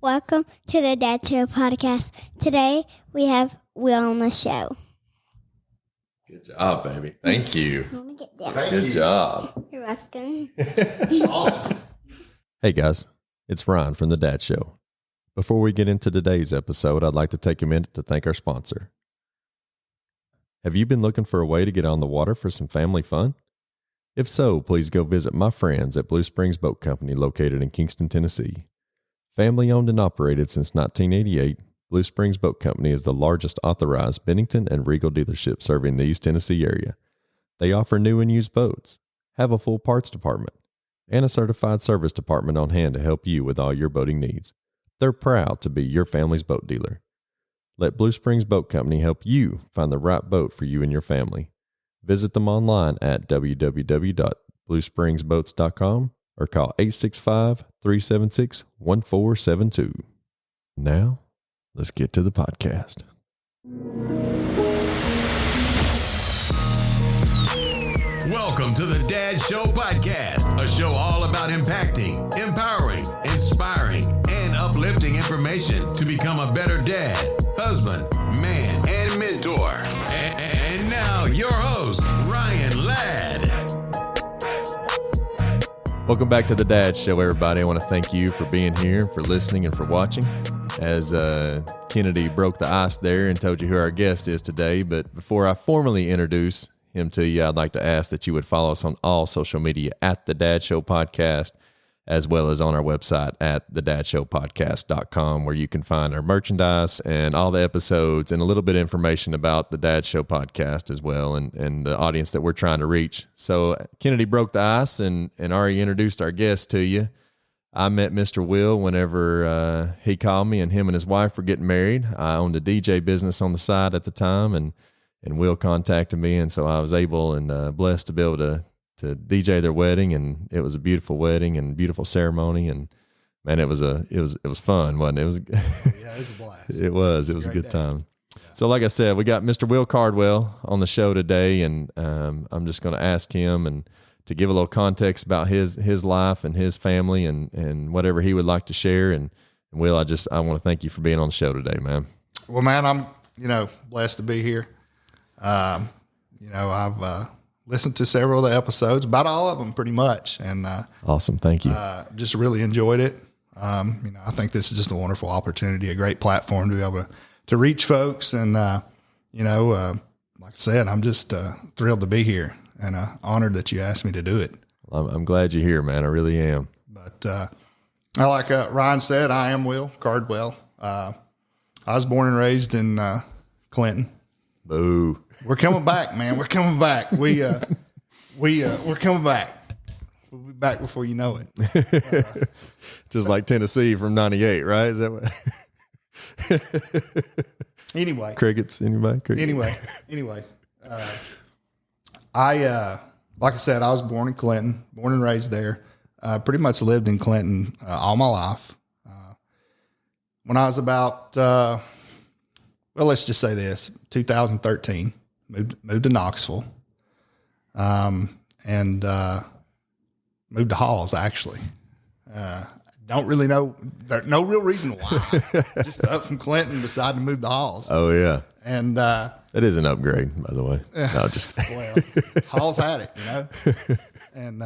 Welcome to the Dad Show podcast. Today we have Will on the show. Good job, baby. Thank you. Let me get down. Good job. You're welcome. Awesome. Hey, guys. It's Ryan from the Dad Show. Before we get into today's episode, I'd like to take a minute to thank our sponsor. Have you been looking for a way to get on the water for some family fun? If so, please go visit my friends at Blue Springs Boat Company located in Kingston, Tennessee. Family owned and operated since 1988, Blue Springs Boat Company is the largest authorized Bennington and Regal dealership serving the East Tennessee area. They offer new and used boats, have a full parts department, and a certified service department on hand to help you with all your boating needs. They're proud to be your family's boat dealer. Let Blue Springs Boat Company help you find the right boat for you and your family. Visit them online at www.bluespringsboats.com or call 865-376-1472. Now, let's get to the podcast. Welcome to the Dad Show podcast, a show all about impacting, empowering, inspiring, and uplifting information to become a better dad, husband, man, and mentor. And now, your host, Ryan Ladd. Welcome back to the Dad Show, everybody. I want to thank you for being here, for listening, and for watching. As Kennedy broke the ice there and told you who our guest is today, but before I formally introduce him to you, I'd like to ask that you would follow us on all social media at The Dad Show Podcast, as well as on our website at thedadshowpodcast.com, where you can find our merchandise and all the episodes and a little bit of information about The Dad Show Podcast as well, and the audience that we're trying to reach. So Kennedy broke the ice and already introduced our guest to you. I met Mr. Will whenever he called me, and him and his wife were getting married. I owned a DJ business on the side at the time, and Will contacted me, and so I was able and blessed to be able to DJ their wedding, and it was a beautiful wedding and beautiful ceremony, and man, it was fun, wasn't it? It was yeah, it was a blast. It was a good time. Yeah. So like I said, we got Mr. Will Cardwell on the show today, and I'm just going to ask him and to give a little context about his life and his family and whatever he would like to share. And Will, I want to thank you for being on the show today, man. Well, man, I'm blessed to be here. I've listened to several of the episodes, about all of them pretty much. And awesome. Thank you. Just really enjoyed it. I think this is just a wonderful opportunity, a great platform to be able to reach folks. And, like I said, I'm just thrilled to be here and honored that you asked me to do it. I'm glad you're here, man. I really am. But like Ryan said, I am Will Cardwell. I was born and raised in Clinton. Boo. We're coming back, man. We're coming back. We're coming back. We'll be back before you know it. Just like Tennessee from 98, right? Is that what? Anyway. Crickets, anybody? Anyway. I like I said, I was born in Clinton, born and raised there. Pretty much lived in Clinton all my life. When I was about, let's just say this, 2013, moved to Knoxville, and moved to Halls, actually. Don't really know, there's no real reason why. Just up from Clinton, decided to move to Halls. Oh, yeah. And it is an upgrade, by the way. No, just well, Halls had it, And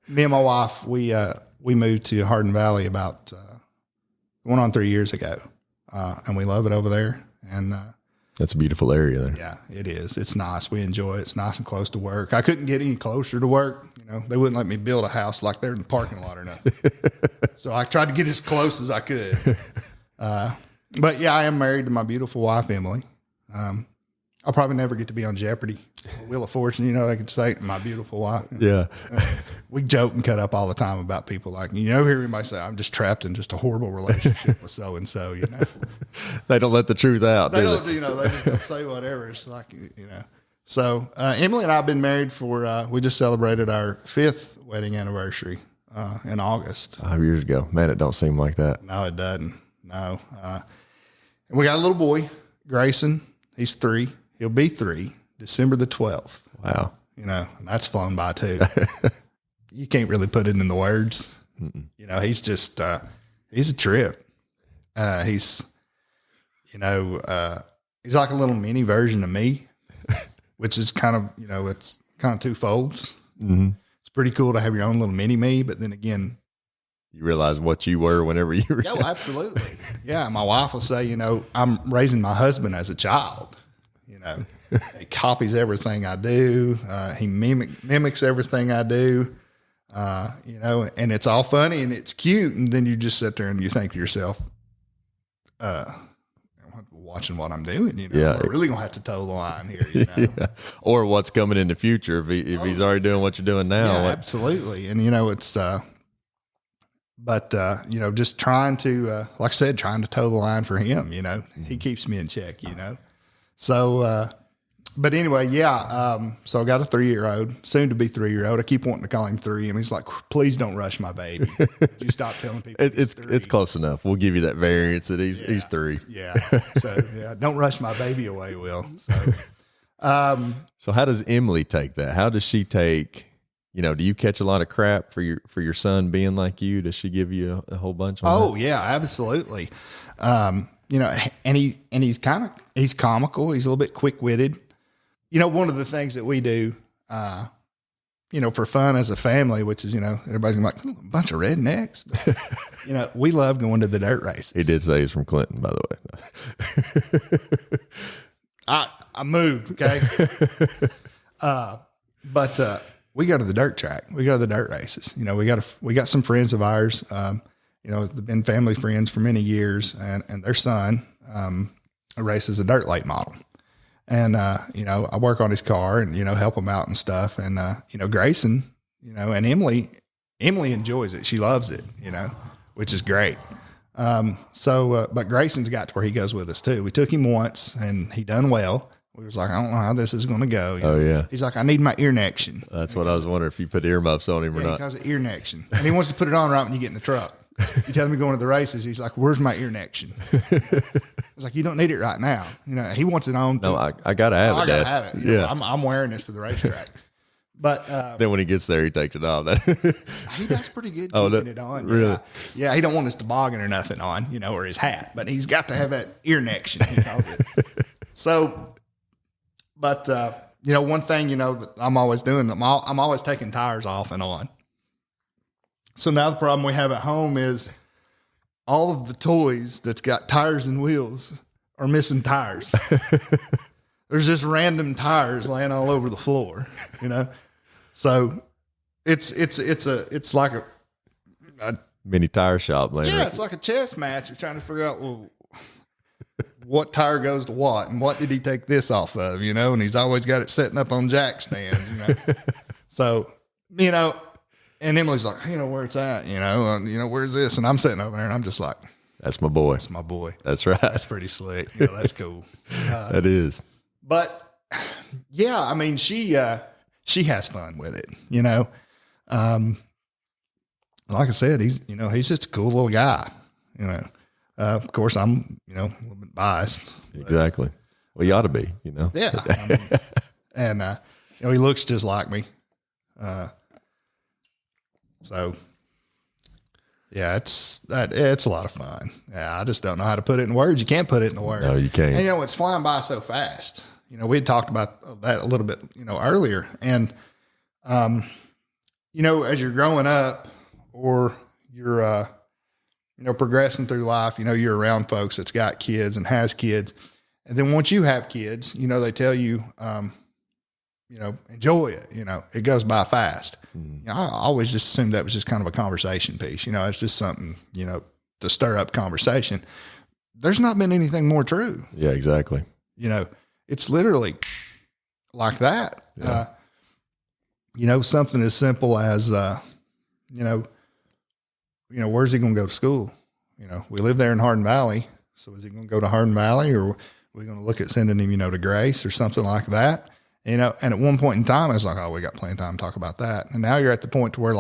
me and my wife, we moved to Hardin Valley about going on 3 years ago, and we love it over there. And that's a beautiful area there. Yeah, it is. It's nice. We enjoy it. It's nice and close to work. I couldn't get any closer to work. They wouldn't let me build a house like they're in the parking lot or nothing. So I tried to get as close as I could. But yeah, I am married to my beautiful wife, Emilee. I'll probably never get to be on Jeopardy. Wheel of Fortune, they could say my beautiful wife. Yeah. We joke and cut up all the time about people like, hear everybody say, I'm just trapped in just a horrible relationship with so-and-so, They don't let the truth out, they don't, they just don't say whatever. It's like, So Emilee and I have been married for, we just celebrated our 5th wedding anniversary in August. 5 years ago. Man, it don't seem like that. No, it doesn't. No. And we got a little boy, Grayson. He's 3. He'll be 3, December the 12th. Wow. And that's flown by too. You can't really put it in the words. Mm-mm. He's just, he's a trip. He's, he's like a little mini version of me, which is kind of, it's kind of twofold. Mm-hmm. It's pretty cool to have your own little mini me, but then again, you realize what you were whenever you were. Oh, absolutely. Yeah. My wife will say, I'm raising my husband as a child, he copies everything I do. He mimics everything I do, and it's all funny and it's cute. And then you just sit there and you think to yourself, watching what I'm doing, Yeah. we're really going to have to toe the line here, Yeah. Or what's coming in the future if he's already doing what you're doing now. Yeah, absolutely. And, it's, just trying to, like I said, trying to toe the line for him, he keeps me in check, So, but anyway, so I got a 3-year-old, soon to be 3-year-old. I keep wanting to call him 3. And he's like, please don't rush my baby. You stop telling people it's close enough. We'll give you that variance that he's 3. Yeah. So don't rush my baby away, Will. So, so how does Emilee take that? How does she take, do you catch a lot of crap for your son being like you? Does she give you a whole bunch? Oh yeah, absolutely. And he's he's comical. He's a little bit quick-witted. One of the things that we do, for fun as a family, which is, everybody's gonna be like, a bunch of rednecks. But, we love going to the dirt races. He did say he's from Clinton, by the way. I moved, okay? But we go to the dirt track. We go to the dirt races. We got some friends of ours, they've been family friends for many years, and their son races a dirt late model. And, I work on his car and, help him out and stuff. And, Grayson, and Emilee enjoys it. She loves it, which is great. But Grayson's got to where he goes with us too. We took him once and he done well. We was like, I don't know how this is going to go. Yeah. He's like, I need my ear nection. That's what I was wondering, if you put earmuffs on him or not. Because of ear nection. And he wants to put it on right when you get in the truck. You tell him you're going to the races. He's like, where's my ear nection? It's like, you don't need it right now. He wants it on. No, I got to have it, Dad. I got to have it. Yeah. I'm wearing this to the racetrack. But then when he gets there, he takes it off. He does pretty good keeping it on. Really? Yeah, he don't want his toboggan or nothing on, or his hat. But he's got to have that ear nection, he calls it. So, but, one thing, that I'm always doing, I'm always taking tires off and on. So now the problem we have at home is all of the toys that's got tires and wheels are missing tires. There's just random tires laying all over the floor, So it's like a mini tire shop. Yeah, it's like a chess match. You're trying to figure out, what tire goes to what, and what did he take this off of, and he's always got it setting up on jack stands, So, and Emilee's like, where it's at, where's this? And I'm sitting over there and I'm just like, that's my boy. That's my boy. That's right. That's pretty slick. That's cool. That is. But yeah, I mean, she has fun with it, like I said, he's just a cool little guy, of course I'm, a little bit biased. Exactly. Well, you ought to be, Yeah. I mean, and, he looks just like me. So yeah, it's a lot of fun. Yeah. I just don't know how to put it in words. You can't put it in words. No, you can't. And it's flying by so fast. We had talked about that a little bit, earlier. And, as you're growing up or you're, progressing through life, you're around folks that's got kids and has kids. And then once you have kids, they tell you, enjoy it. It goes by fast. I always just assumed that was just kind of a conversation piece. It's just something, to stir up conversation. There's not been anything more true. Yeah, exactly. It's literally like that. Yeah. Something as simple as, where's he going to go to school? We live there in Hardin Valley. So is he going to go to Hardin Valley, or are we going to look at sending him, to Grace or something like that? And at one point in time, I was like, oh, we got plenty of time to talk about that. And now you're at the point to where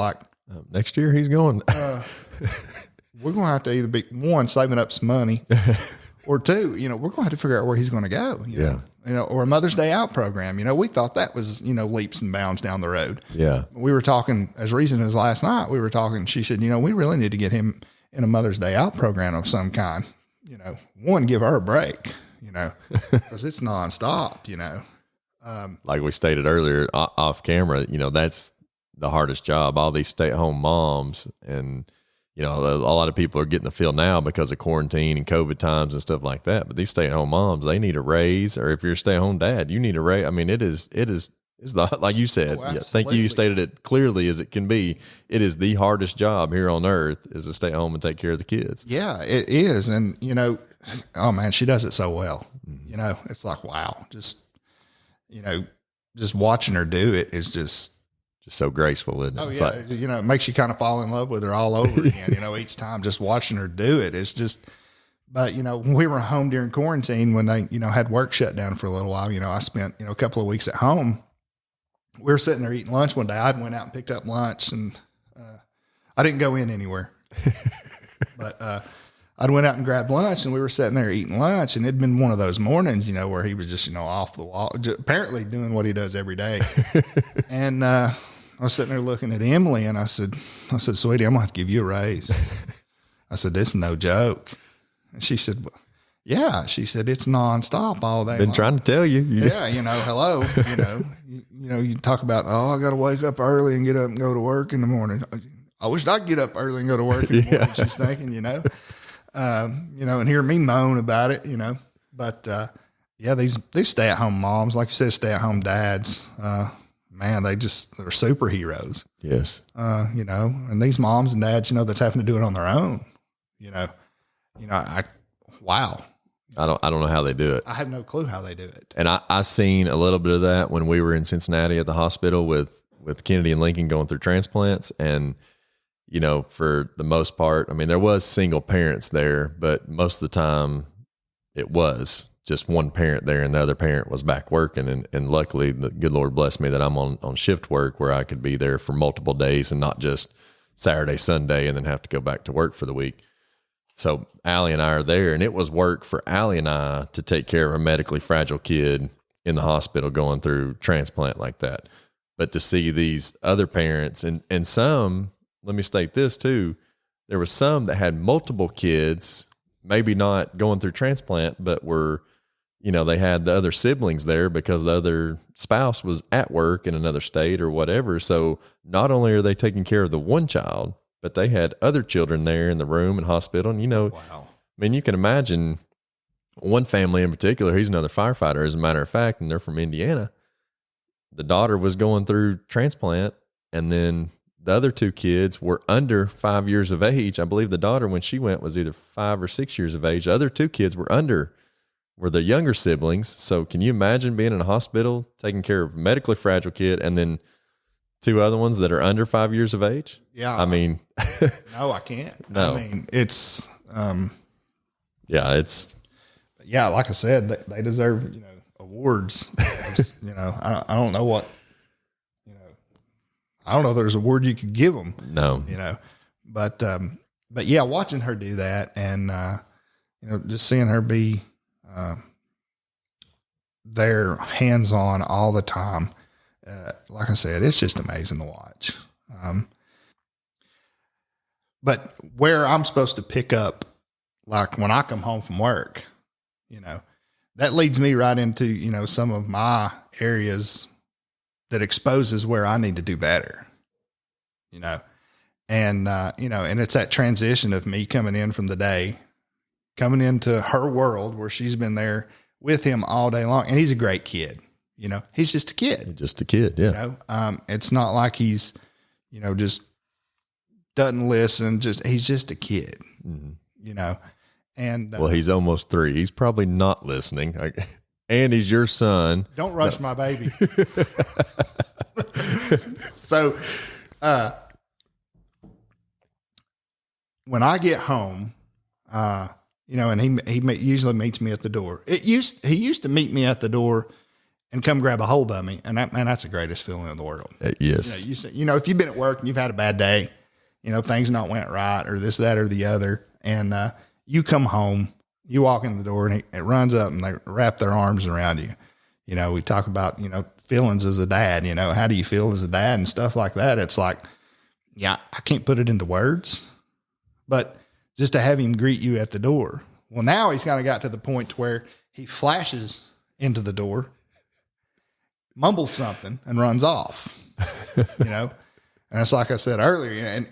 next year he's going, we're going to have to either be one, saving up some money, or two, we're going to have to figure out where he's going to go, or a Mother's Day Out program. We thought that was, leaps and bounds down the road. Yeah. We were talking as recent as last night, she said, we really need to get him in a Mother's Day Out program of some kind. one, give her a break, because it's nonstop, Like we stated earlier off camera, that's the hardest job. All these stay-at-home moms, and a lot of people are getting the feel now because of quarantine and COVID times and stuff like that. But these stay-at-home moms, they need a raise, or if you're a stay-at-home dad, you need a raise. I mean, it's the, like you said, I think you stated it clearly as it can be. It is the hardest job here on earth, is to stay at home and take care of the kids. Yeah, it is. And, oh man, she does it so well. It's like, wow, just watching her do it is just so graceful, isn't it? Oh, it's yeah. It makes you kind of fall in love with her all over again, each time just watching her do it. It's just, but, when we were home during quarantine, when they, had work shut down for a little while, I spent, a couple of weeks at home. We were sitting there eating lunch one day. I went out and picked up lunch, and I didn't go in anywhere, but I went out and grabbed lunch, and we were sitting there eating lunch, and it'd been one of those mornings, where he was just, off the wall, apparently doing what he does every day. And I was sitting there looking at Emilee, and I said, sweetie, I'm going to have to give you a raise. I said, this is no joke. And she said, well, yeah. She said, it's nonstop all day. Been trying to tell you. Yeah. Hello, you talk about, I got to wake up early and get up and go to work in the morning. I wish I'd get up early and go to work in the morning. She's thinking, and hear me moan about it, but, these stay at home moms, like you said, stay at home dads, man, they're superheroes. Yes. And these moms and dads, that's having to do it on their own, wow. I don't know how they do it. I have no clue how they do it. And I seen a little bit of that when we were in Cincinnati at the hospital with Kennedy and Lincoln going through transplants. And, for the most part, I mean, there was single parents there, but most of the time it was just one parent there and the other parent was back working. And luckily the good Lord blessed me that I'm on shift work where I could be there for multiple days and not just Saturday, Sunday, and then have to go back to work for the week. So Allie and I are there, and it was work for Allie and I to take care of a medically fragile kid in the hospital going through transplant like that. But to see these other parents and some, let me state this too, there were some that had multiple kids, maybe not going through transplant, but were, they had the other siblings there because the other spouse was at work in another state or whatever. So not only are they taking care of the one child, but they had other children there in the room and hospital. And, wow. I mean, you can imagine one family in particular, he's another firefighter, as a matter of fact, and they're from Indiana. The daughter was going through transplant, and then the other two kids were under 5 years of age. I believe the daughter, when she went, was either 5 or 6 years of age. The other two kids were the younger siblings. So can you imagine being in a hospital, taking care of a medically fragile kid, and then two other ones that are under 5 years of age? Yeah. I mean, no, I can't. No. I mean, it's, yeah, like I said, they deserve, awards. I don't know what, I don't know if there's a word you could give them. No. But yeah, watching her do that and, just seeing her be, there hands-on all the time. Like I said, it's just amazing to watch. But where I'm supposed to pick up, like when I come home from work, that leads me right into, some of my areas that exposes where I need to do better, and it's that transition of me coming in from the day, coming into her world where she's been there with him all day long. And he's a great kid. He's just a kid. Just a kid, yeah. It's not like he's, just doesn't listen. He's just a kid, And well, he's almost 3. He's probably not listening. And he's your son. Don't rush my baby. So, when I get home, and he usually meets me at the door. He used to meet me at the door and come grab a hold of me. And that's the greatest feeling in the world. Yes. If you've been at work and you've had a bad day, things not went right or this, that, or the other. And, you come home, you walk in the door and it runs up and they wrap their arms around you. We talk about, feelings as a dad, how do you feel as a dad and stuff like that. It's like, yeah, I can't put it into words, but just to have him greet you at the door Well, now he's kind of got to the point where he flashes into the door, mumbles something, and runs off. And it's like I said earlier, and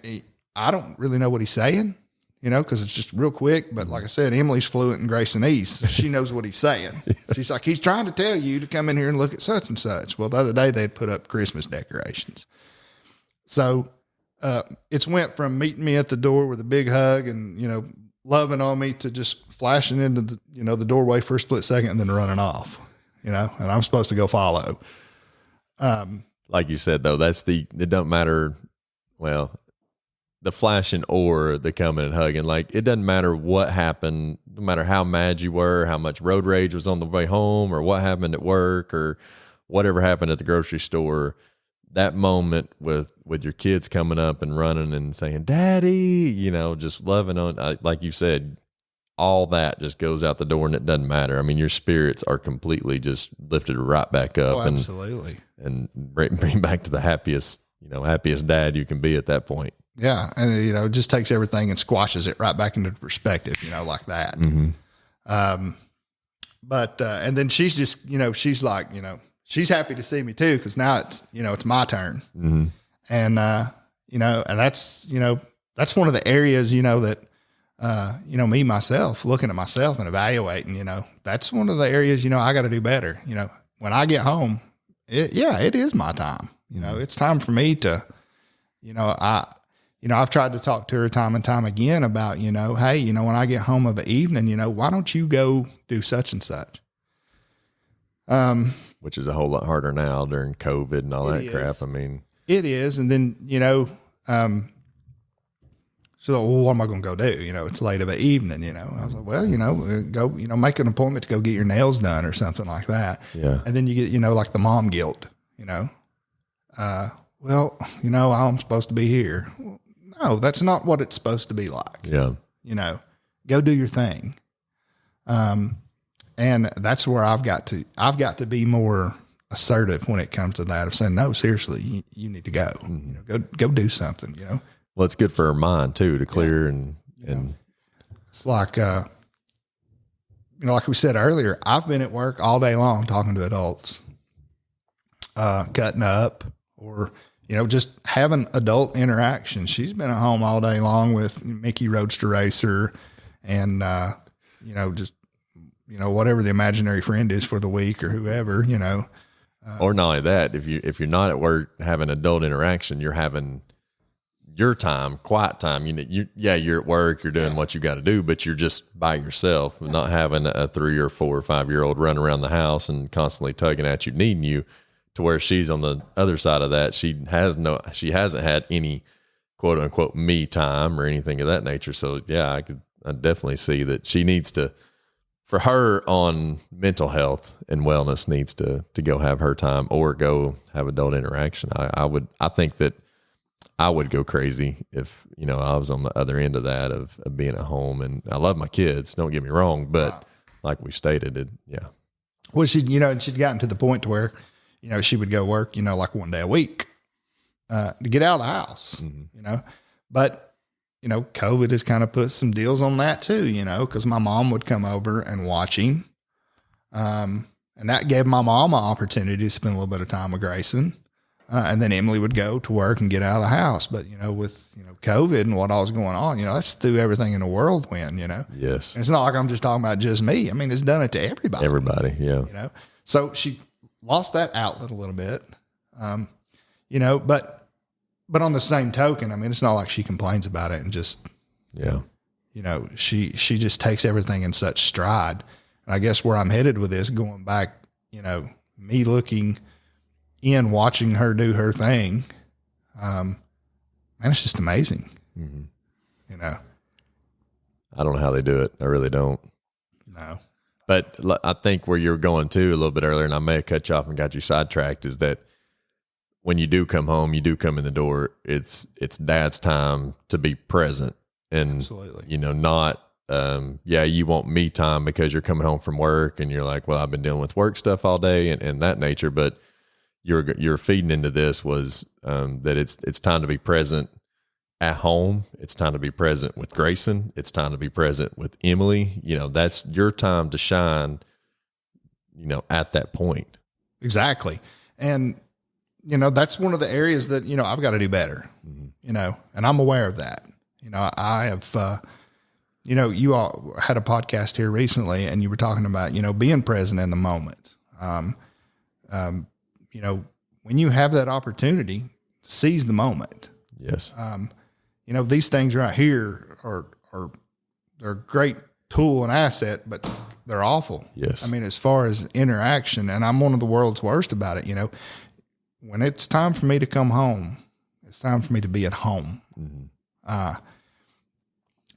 I don't really know what he's saying, because it's just real quick. But like I said, Emilee's fluent in Graysonese, so she knows what he's saying. She's like, he's trying to tell you to come in here and look at such and such. Well, the other day they'd put up Christmas decorations. So it's went from meeting me at the door with a big hug and, loving on me to just flashing into the doorway for a split second and then running off, and I'm supposed to go follow. Like you said, though, it don't matter. Well, the flashing or the coming and hugging, like it doesn't matter what happened, no matter how mad you were, how much road rage was on the way home or what happened at work or whatever happened at the grocery store. That moment with your kids coming up and running and saying, "Daddy," just loving on, like you said, all that just goes out the door and it doesn't matter. I mean, your spirits are completely just lifted right back up. Oh, absolutely. And bring back to the happiest dad you can be at that point. Yeah. And, it just takes everything and squashes it right back into perspective, like that. Mm-hmm. But and then she's just, she's like, she's happy to see me too, because now it's, it's my turn. Mm-hmm. And, and that's one of the areas, that, me, myself, looking at myself and evaluating, that's one of the areas, I got to do better. When I get home, it is my time. It's time for me to, I've tried to talk to her time and time again about, hey, when I get home of an evening, why don't you go do such and such? Which is a whole lot harder now during COVID and all that crap. I mean, it is. And then, so what am I going to go do? It's late of an evening, I was like, well, go, make an appointment to go get your nails done or something like that. Yeah. And then you get, like the mom guilt, well, I'm supposed to be here. Well, no, that's not what it's supposed to be like. Yeah. Go do your thing. And that's where I've got to be more assertive when it comes to that, of saying, no, seriously, you need to go, Mm-hmm. go do something, Well, it's good for her mind too, to clear and it's like, like we said earlier, I've been at work all day long talking to adults, cutting up or, just having adult interaction. She's been at home all day long with Mickey Roadster Racer and, just, whatever the imaginary friend is for the week or whoever, or not only that, if you're not at work having adult interaction, you're having your time, quiet time. You're at work, you're doing what you got to do, but you're just by yourself, not having a 3 or 4 or 5 year old run around the house and constantly tugging at you, needing you. To where she's on the other side of that, she hasn't had any quote unquote me time or anything of that nature. So yeah, I definitely see that she needs to, for her on mental health and wellness, needs to go have her time or go have adult interaction. I think that I would go crazy if, I was on the other end of that, of being at home. And I love my kids, don't get me wrong, but like we stated, yeah. Well, and she'd gotten to the point to where, she would go work, like one day a week, to get out of the house, but, COVID has kind of put some deals on that too, cause my mom would come over and watch him. And that gave my mom an opportunity to spend a little bit of time with Grayson. And then Emilee would go to work and get out of the house. But, with, COVID and what all was going on, that's threw everything in a whirlwind, Yes. And it's not like I'm just talking about just me. I mean, it's done it to everybody. Everybody. Yeah. So she lost that outlet a little bit, but on the same token, I mean, it's not like she complains about it and just, she just takes everything in such stride. And I guess where I'm headed with this, going back, me looking in, watching her do her thing, man, it's just amazing. Mm-hmm. I don't know how they do it. I really don't. No. But I think where you're going to a little bit earlier, and I may have cut you off and got you sidetracked, is that when you do come home, you do come in the door, it's dad's time to be present. And, absolutely. Not, you want me time because you're coming home from work and you're like, well, I've been dealing with work stuff all day and that nature. But you're feeding into this was, that it's time to be present at home. It's time to be present with Grayson. It's time to be present with Emilee. That's your time to shine, at that point. Exactly. And, that's one of the areas that, I've got to do better, and I'm aware of that. I have, you all had a podcast here recently and you were talking about, being present in the moment. When you have that opportunity, seize the moment. Yes. These things right here they're a great tool and asset, but they're awful. Yes. I mean, as far as interaction, and I'm one of the world's worst about it, when it's time for me to come home, it's time for me to be at home.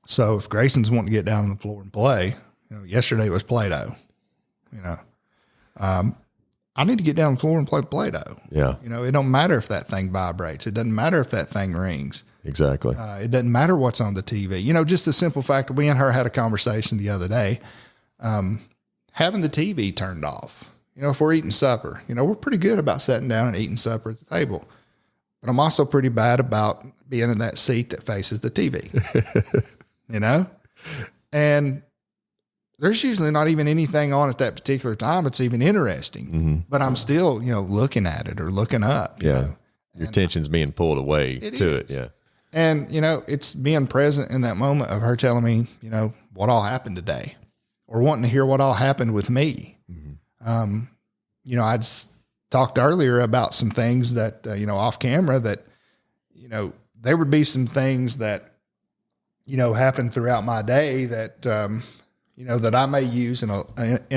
So if Grayson's wanting to get down on the floor and play, yesterday was Play-Doh, I need to get down on the floor and play Play-Doh. Yeah. It don't matter if that thing vibrates. It doesn't matter if that thing rings. Exactly. It doesn't matter what's on the TV. Just the simple fact that we and her had a conversation the other day, having the TV turned off. If we're eating supper, we're pretty good about sitting down and eating supper at the table. But I'm also pretty bad about being in that seat that faces the TV, And there's usually not even anything on at that particular time that's even interesting. But I'm still, looking at it or looking up. Yeah. Your attention's being pulled away to it. Yeah. And, it's being present in that moment of her telling me, what all happened today or wanting to hear what all happened with me. I just talked earlier about some things that, off camera that, there would be some things that, happened throughout my day that, that I may use in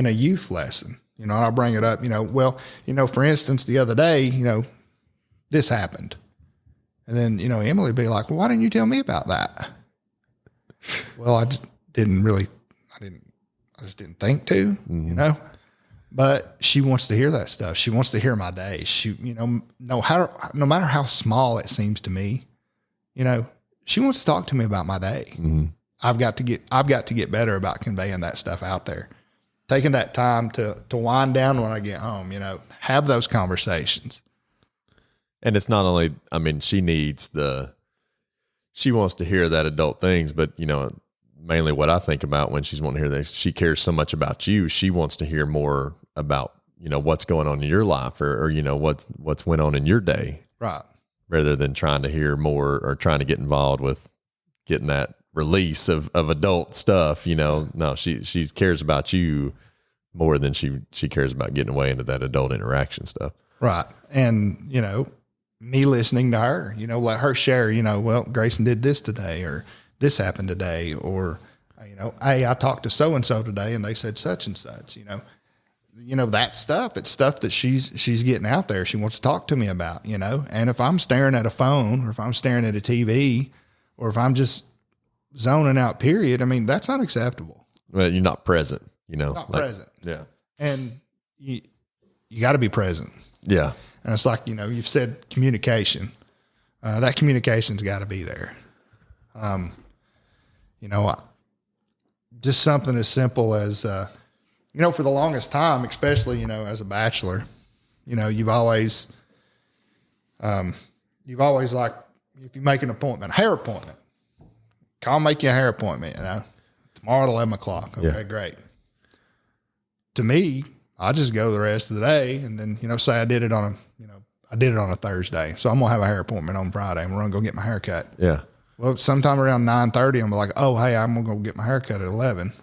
a youth lesson, and I'll bring it up, for instance, the other day, this happened. And then, Emilee would be like, well, why didn't you tell me about that? Well, I just didn't think to, but she wants to hear that stuff. She wants to hear my day. She, no matter how small it seems to me, she wants to talk to me about my day. I've got to get better about conveying that stuff out there, taking that time to wind down when I get home, have those conversations. And it's not only, she wants to hear that adult things, but mainly what I think about when she's wanting to hear that, she cares so much about you. She wants to hear more about, what's going on in your life or what's went on in your day. Right. Rather than trying to hear more or trying to get involved with getting that release of adult stuff, no, she cares about you more than she cares about getting away into that adult interaction stuff. Right. And, me listening to her, let her share, well, Grayson did this today or this happened today or, hey, I talked to so-and-so today and they said such and such, that stuff, it's stuff that she's getting out there. She wants to talk to me about, and if I'm staring at a phone or if I'm staring at a TV or if I'm just zoning out, period, that's unacceptable. Well, you're not present, Not present. Yeah. And you got to be present. Yeah. And it's like, you've said communication. That communication's got to be there. Just something as simple as, for the longest time, especially, as a bachelor, you've always like, if you make an appointment, hair appointment, I'll make you a hair appointment, tomorrow at 11 o'clock. Okay, great. To me, I just go the rest of the day and then, say I did it on a Thursday. So I'm going to have a hair appointment on Friday and we're going to go get my hair cut. Yeah. Well, sometime around 9:30, I'm like, oh, hey, I'm going to go get my hair cut at 11.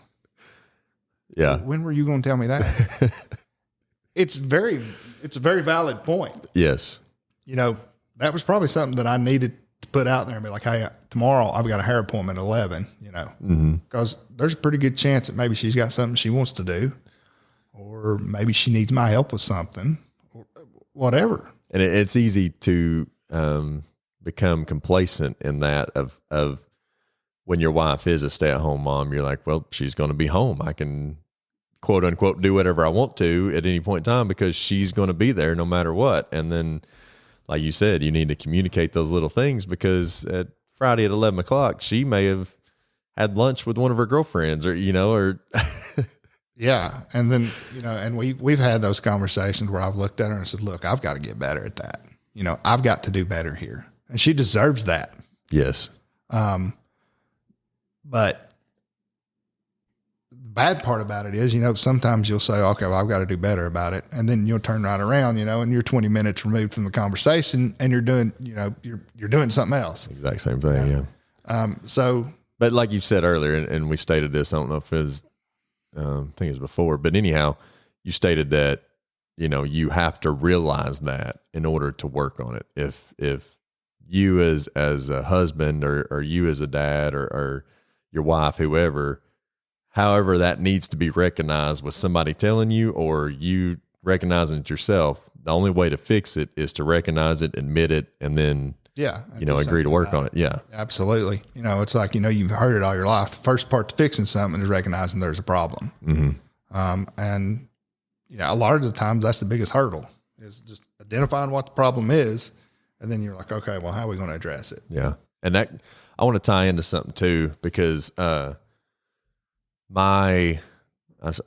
Yeah. When were you going to tell me that? It's a very valid point. Yes. That was probably something that I needed to put out there and be like, hey, tomorrow I've got a hair appointment at 11, because there's a pretty good chance that maybe she's got something she wants to do, or maybe she needs my help with something, or whatever. And it's easy to become complacent in that of when your wife is a stay-at-home mom, you're like, well, she's going to be home. I can, quote unquote, do whatever I want to at any point in time because she's going to be there no matter what. And then, like you said, you need to communicate those little things because at Friday at 11 o'clock, she may have had lunch with one of her girlfriends or. Yeah. And then, and we've had those conversations where I've looked at her and said, look, I've got to get better at that. I've got to do better here. And she deserves that. Yes. But the bad part about it is, sometimes you'll say, okay, well, I've got to do better about it. And then you'll turn right around, and you're 20 minutes removed from the conversation and you're doing, you're doing something else. Exact same thing. Yeah. But like you said earlier, and we stated this, I don't know if it was, I think it was before, but anyhow, you stated that, you have to realize that in order to work on it. If you as a husband or you as a dad or your wife, however that needs to be recognized with somebody telling you or you recognizing it yourself, the only way to fix it is to recognize it, admit it, and then agree to work on it. Yeah, absolutely. It's like, you've heard it all your life. The first part to fixing something is recognizing there's a problem. Mm-hmm. And a lot of the times that's the biggest hurdle is just identifying what the problem is. And then you're like, okay, well, how are we going to address it? Yeah. And that, I want to tie into something too, because, I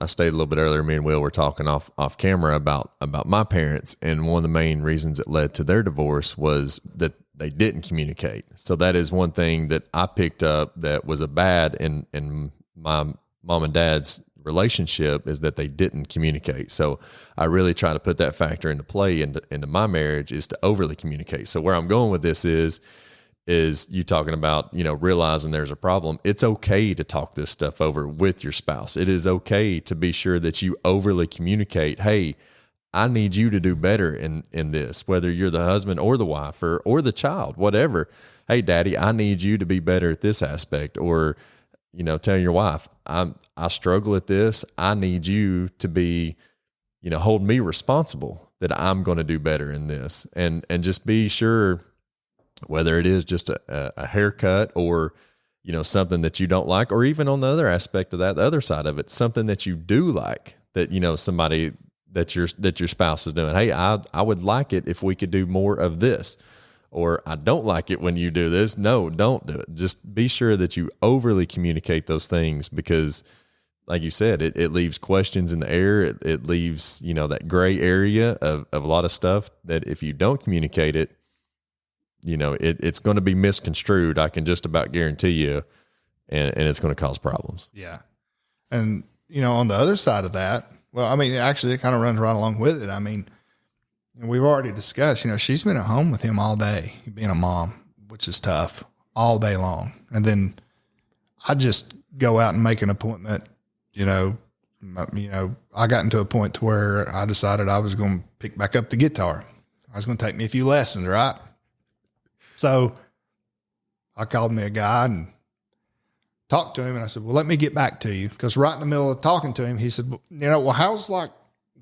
stated a little bit earlier, me and Will were talking off camera about my parents. And one of the main reasons it led to their divorce was that they didn't communicate. So that is one thing that I picked up that was a bad in my mom and dad's relationship, is that they didn't communicate. So I really try to put that factor into play into my marriage, is to overly communicate. So where I'm going with this is you talking about, realizing there's a problem. It's okay to talk this stuff over with your spouse. It is okay to be sure that you overly communicate, hey, I need you to do better in this, whether you're the husband or the wife or the child, whatever. Hey, daddy, I need you to be better at this aspect. Or, telling your wife, I struggle at this. I need you to be, hold me responsible that I'm going to do better in this, and just be sure, whether it is just a haircut or, something that you don't like, or even on the other aspect of that, the other side of it, something that you do like, that, somebody that your spouse is doing. Hey, I would like it if we could do more of this. Or I don't like it when you do this. No, don't do it. Just be sure that you overly communicate those things, because like you said, it leaves questions in the air. It leaves, that gray area of a lot of stuff that if you don't communicate it, it's going to be misconstrued. I can just about guarantee you, and it's going to cause problems. Yeah. And, on the other side of that, well, actually it kind of runs right along with it. We've already discussed, she's been at home with him all day, being a mom, which is tough, all day long. And then I just go out and make an appointment. I got into a point to where I decided I was going to pick back up the guitar. I was going to take me a few lessons, right? So I called me a guy and talked to him, and I said, well, let me get back to you. Because right in the middle of talking to him, he said, well, how's like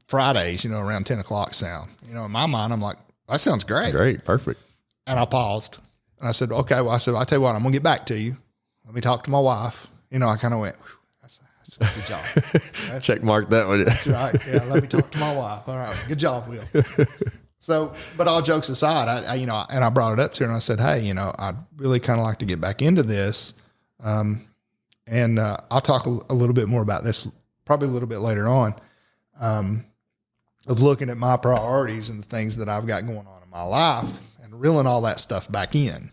Fridays, around 10 o'clock sound? In my mind, I'm like, that sounds great. Great. Perfect. And I paused and I said, okay, well, I'll tell you what, I'm going to get back to you. Let me talk to my wife. I kind of went, that's a good job. Check mark that one. That's right. Yeah. Let me talk to my wife. All right. Good job, Will. So, but all jokes aside, I brought it up to her and I said, hey, I'd really kind of like to get back into this. And I'll talk a little bit more about this probably a little bit later on. Of looking at my priorities and the things that I've got going on in my life and reeling all that stuff back in.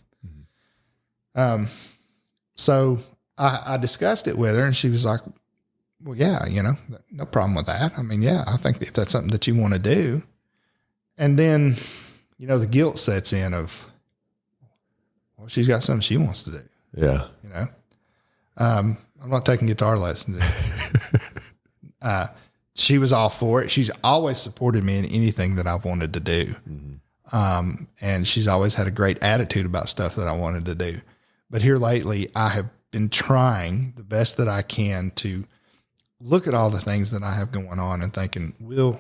Mm-hmm. So I discussed it with her, and she was like, well, yeah, no problem with that. Yeah, I think if that's something that you want to do. And then, the guilt sets in of, well, she's got something she wants to do. Yeah. I'm not taking guitar lessons. She was all for it. She's always supported me in anything that I've wanted to do. Mm-hmm. And she's always had a great attitude about stuff that I wanted to do. But here lately, I have been trying the best that I can to look at all the things that I have going on and thinking, Will,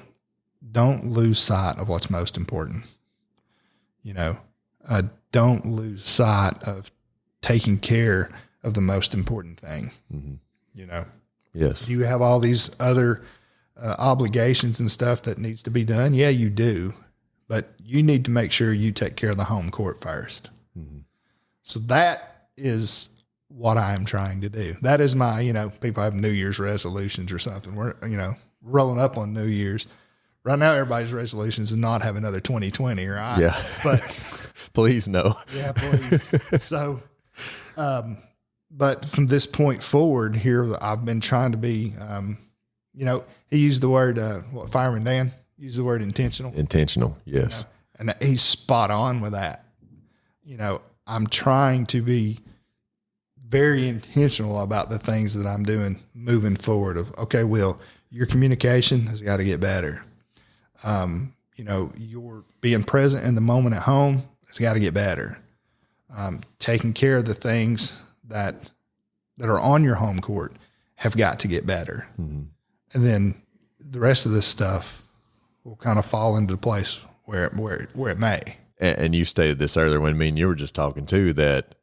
don't lose sight of what's most important. Don't lose sight of taking care of the most important thing. Mm-hmm. Yes. You have all these other obligations and stuff that needs to be done. Yeah, you do, but you need to make sure you take care of the home court first. Mm-hmm. So that is what I am trying to do. That is my, people have New Year's resolutions or something. We're, rolling up on New Year's. Right now, everybody's resolutions is not have another 2020, right? Yeah. But Please no. Yeah, please. So, but from this point forward here, I've been trying to be, he used the word, Fireman Dan used the word intentional. Intentional, yes. And he's spot on with that. I'm trying to be very intentional about the things that I'm doing moving forward of, okay, Will, your communication has got to get better. Your being present in the moment at home has got to get better. Taking care of the things that are on your home court have got to get better. Mm-hmm. And then the rest of this stuff will kind of fall into place where it may. And you stated this earlier when me and you were just talking too, that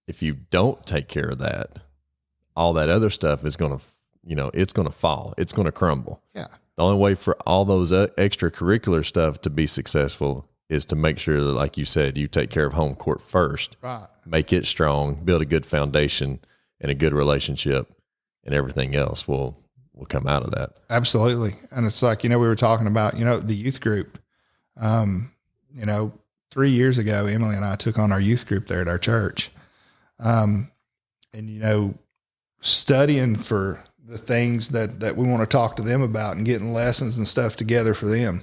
if you don't take care of that, all that other stuff is going to, it's going to fall. It's going to crumble. Yeah. The only way for all those extracurricular stuff to be successful is to make sure that, like you said, you take care of home court first, right? Make it strong, build a good foundation and a good relationship, and everything else will come out of that. Absolutely. And it's like, we were talking about, the youth group, 3 years ago, Emilee and I took on our youth group there at our church. Studying for the things that we want to talk to them about and getting lessons and stuff together for them.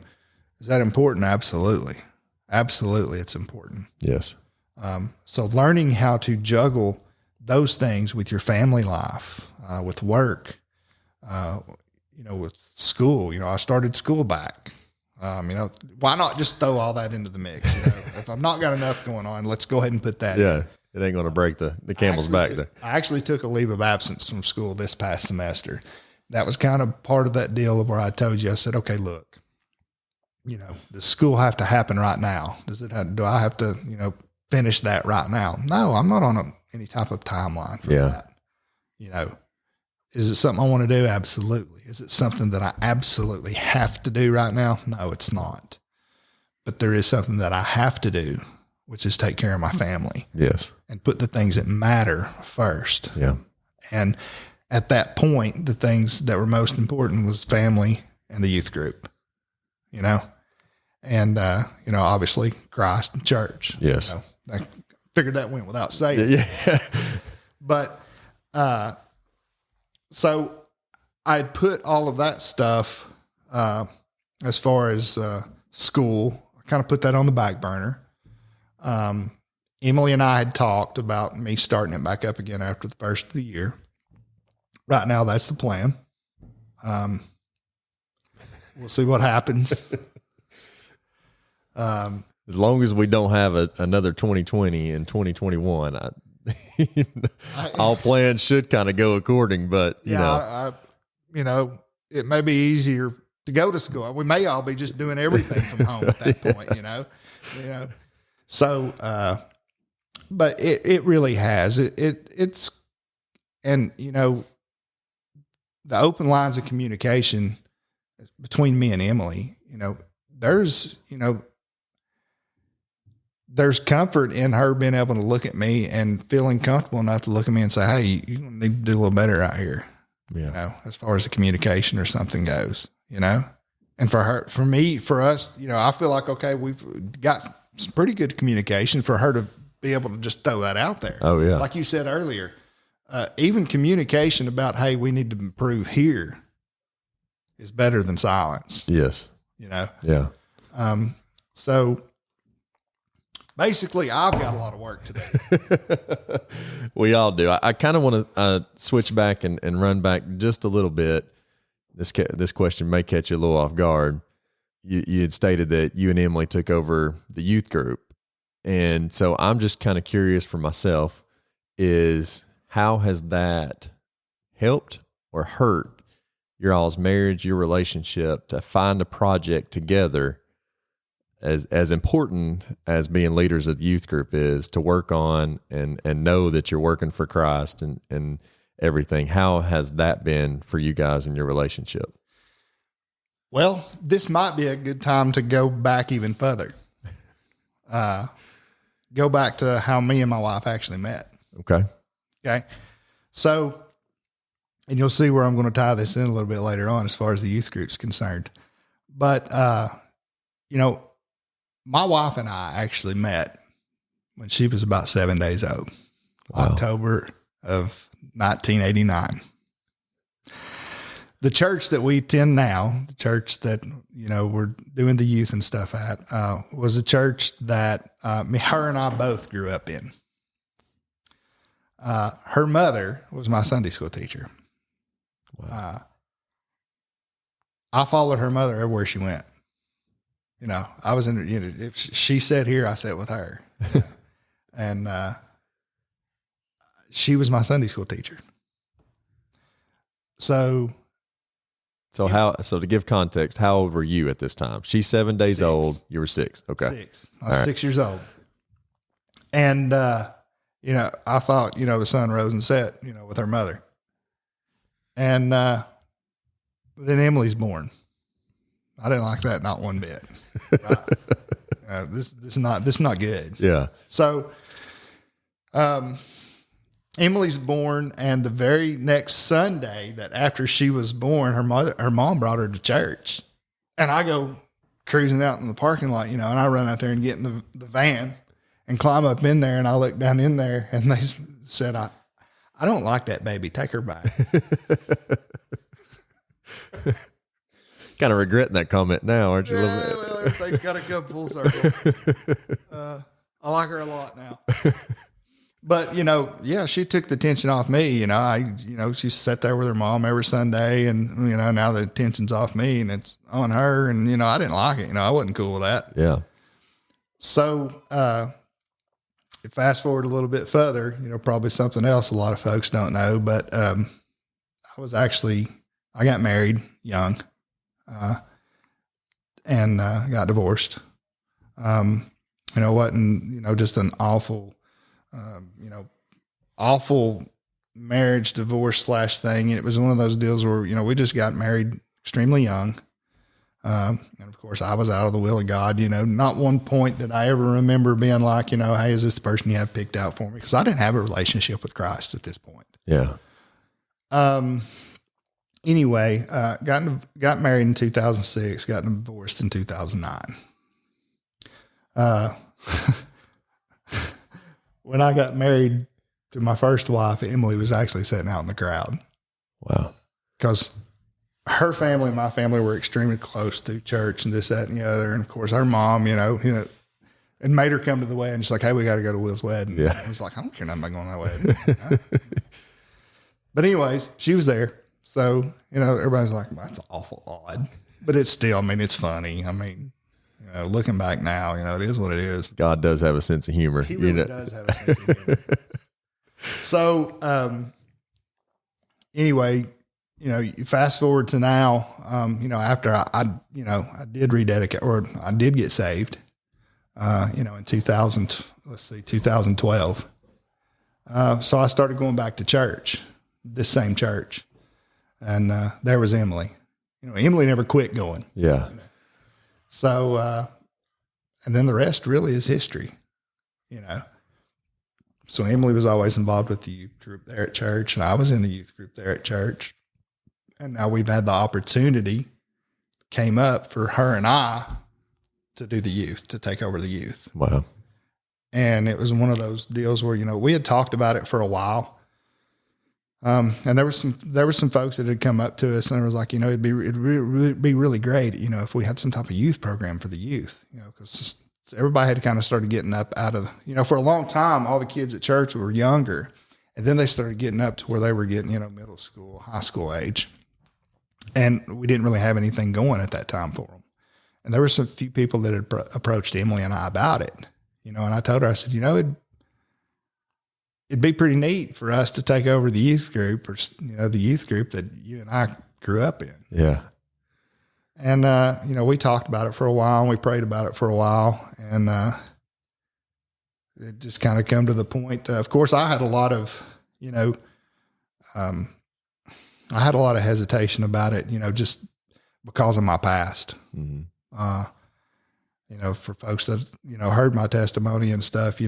Is that important? Absolutely. Absolutely. It's important. Yes. So learning how to juggle those things with your family life, with work, with school, I started school back. Why not just throw all that into the mix? If I've not got enough going on, let's go ahead and put that in. It ain't going to break the camel's back there. I actually took a leave of absence from school this past semester. That was kind of part of that deal of where I told you, I said, okay, look, does school have to happen right now? Do I have to, finish that right now? No, I'm not on any type of timeline for that. Is it something I want to do? Absolutely. Is it something that I absolutely have to do right now? No, it's not. But there is something that I have to do, which is take care of my family. Yes. And put the things that matter first. Yeah. And at that point, the things that were most important was family and the youth group, and, obviously Christ and church. Yes. I figured that went without saying. Yeah. But, so I'd put all of that stuff, as far as, school, I kind of put that on the back burner. Emilee and I had talked about me starting it back up again after the first of the year. Right now, that's the plan. We'll see what happens. As long as we don't have another 2020 and 2021, all plans should kind of go according. But it may be easier to go to school. We may all be just doing everything from home at that point. So, but it really has it's, and the open lines of communication between me and Emilee, there's comfort in her being able to look at me and feeling comfortable enough to look at me and say, hey, you need to do a little better out here. Yeah. As far as the communication or something goes, and for her, for me, for us, I feel like, okay, we've got some pretty good communication for her to be able to just throw that out there. Oh yeah. Like you said earlier, even communication about, hey, we need to improve here is better than silence. Yes. Yeah. So basically I've got a lot of work to do. We all do. I kind of want to switch back and run back just a little bit. This question may catch you a little off guard. You had stated that you and Emilee took over the youth group. And so I'm just kind of curious for myself, is how has that helped or hurt your all's marriage, your relationship, to find a project together as important as being leaders of the youth group is, to work on and know that you're working for Christ and everything? How has that been for you guys in your relationship? Well, this might be a good time to go back even further. Go back to how me and my wife actually met. Okay. So, and you'll see where I'm going to tie this in a little bit later on as far as the youth group's concerned. But, my wife and I actually met when she was about 7 days old, Wow. October of 1989. The church that we attend now, the church that, we're doing the youth and stuff at, was a church that her and I both grew up in. Her mother was my Sunday school teacher. Wow. I followed her mother everywhere she went. I was in, if she sat here, I sat with her. And she was my Sunday school teacher. So to give context, how old were you at this time? She's 7 days 6. old. You were 6. Okay. 6. I was 6 years old. And, I thought, the sun rose and set, with her mother. And then Emilee's born. I didn't like that, not one bit. Right? This is not good. Yeah. So, Emilee's born, and the very next Sunday that after she was born, her mom brought her to church, and I go cruising out in the parking lot, and I run out there and get in the van and climb up in there, and I look down in there, and they said, I don't like that baby. Take her back. Kind of regretting that comment now, aren't you? Yeah, A little bit? well, everything's got to come full circle. I like her a lot now. But, she took the tension off me. She sat there with her mom every Sunday, and, now the tension's off me and it's on her. And, I didn't like it. I wasn't cool with that. Yeah. So, fast forward a little bit further, probably something else a lot of folks don't know, but I got married young and got divorced. Wasn't, just an awful marriage divorce / thing. And it was one of those deals where, we just got married extremely young. And of course I was out of the will of God, not one point that I ever remember being like, hey, is this the person you have picked out for me? Cause I didn't have a relationship with Christ at this point. Yeah. Anyway, got married in 2006, got divorced in 2009. When I got married to my first wife, Emilee was actually sitting out in the crowd. Wow. Because her family and my family were extremely close to church and this, that, and the other. And of course, her mom, it made her come to the wedding. She's like, hey, we got to go to Will's wedding. Yeah. I was like, I don't care nothing about going to that wedding. But anyways, she was there. So, everybody's like, well, that's awful odd. But it's still, it's funny. Looking back now, it is what it is. God does have a sense of humor. He really does have a sense of humor. So, anyway, you fast forward to now, after I did rededicate, or I did get saved, in 2012. So I started going back to church, this same church. And, there was Emilee. Emilee never quit going. Yeah. So, and then the rest really is history, So Emilee was always involved with the youth group there at church, and I was in the youth group there at church. And now we've had the opportunity came up for her and I to do the youth, to take over the youth. Wow. And it was one of those deals where, we had talked about it for a while. And there were some folks that had come up to us and it was like, it'd be really great, if we had some type of youth program for the youth, because everybody had kind of started getting up out of, for a long time, all the kids at church were younger, and then they started getting up to where they were getting, middle school, high school age. And we didn't really have anything going at that time for them. And there were some few people that had approached Emilee and I about it, and I told her, I said, it'd be pretty neat for us to take over the youth group, or, the youth group that you and I grew up in. Yeah. And, we talked about it for a while and we prayed about it for a while. And, it just kind of come to the point. Of course, I had a lot of, hesitation about it, just because of my past. Mm-hmm. For folks that, heard my testimony and stuff,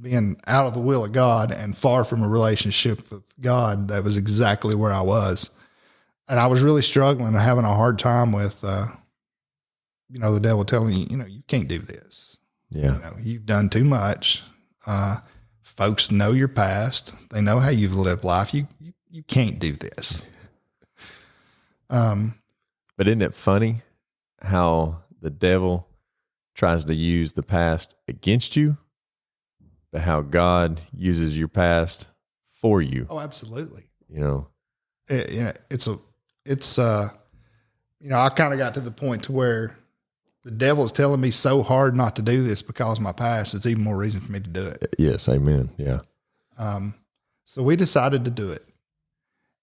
being out of the will of God and far from a relationship with God, that was exactly where I was. And I was really struggling and having a hard time with, the devil telling me, you can't do this. Yeah. You know, you've done too much. Folks know your past. They know how you've lived life. You can't do this. But isn't it funny how the devil tries to use the past against you, but how God uses your past for you? Oh, absolutely. You know, It's I kind of got to the point to where the devil is telling me so hard not to do this because of my past. It's even more reason for me to do it. yes, amen. Yeah. So we decided to do it.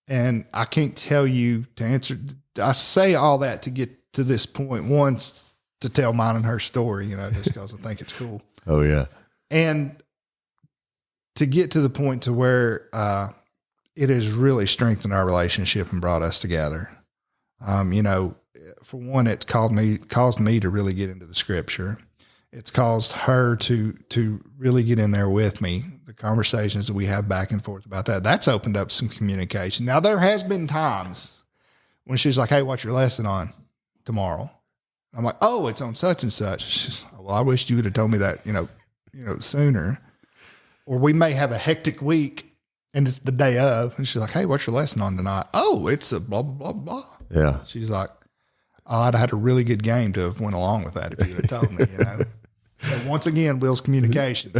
And I can't tell you to answer. I say all that to get to this point. Once to tell mine and her story, just because I think it's cool. Oh, yeah. And to get to the point to where it has really strengthened our relationship and brought us together. For one, it's caused me to really get into the scripture. It's caused her to really get in there with me. The conversations that we have back and forth about that's opened up some communication. Now, there has been times when she's like, "Hey, what's your lesson on tomorrow?" I'm like, "Oh, it's on such and such." She's, "Well, I wish you would have told me that, sooner." Or we may have a hectic week and it's the day of, and she's like, "Hey, what's your lesson on tonight?" "Oh, it's a blah, blah, blah, blah." Yeah. She's like, "Oh, I'd have had a really good game to have went along with that if you had told me, So once again, Will's communication.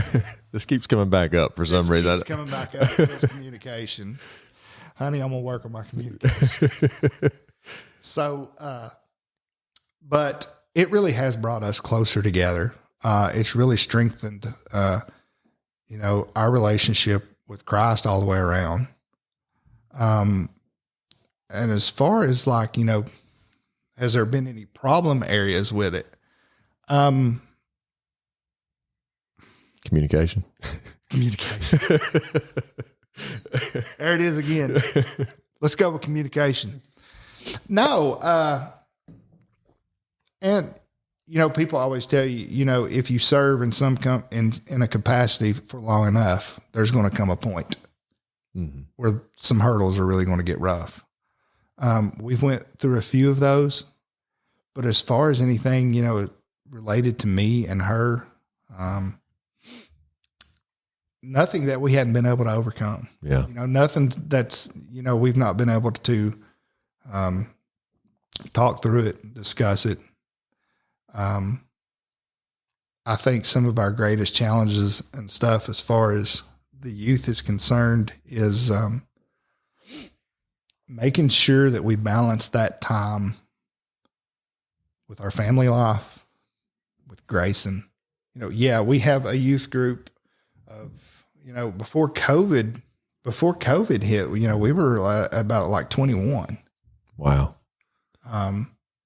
This keeps coming back up for some reason. It's coming back up. Will's communication. Honey, I'm going to work on my communication. So, but it really has brought us closer together. It's really strengthened, our relationship with Christ all the way around. And as far as has there been any problem areas with it? Communication. Communication. There it is again. Let's go with communication. No. And, people always tell you, if you serve in in a capacity for long enough, there's going to come a point where some hurdles are really going to get rough. We've went through a few of those, but as far as anything, related to me and her, nothing that we hadn't been able to overcome. Yeah. Nothing that's, we've not been able to, talk through it, discuss it. I think some of our greatest challenges and stuff as far as the youth is concerned is, making sure that we balance that time with our family life, with Grayson. We have a youth group of, before COVID hit, we were about 21. Wow.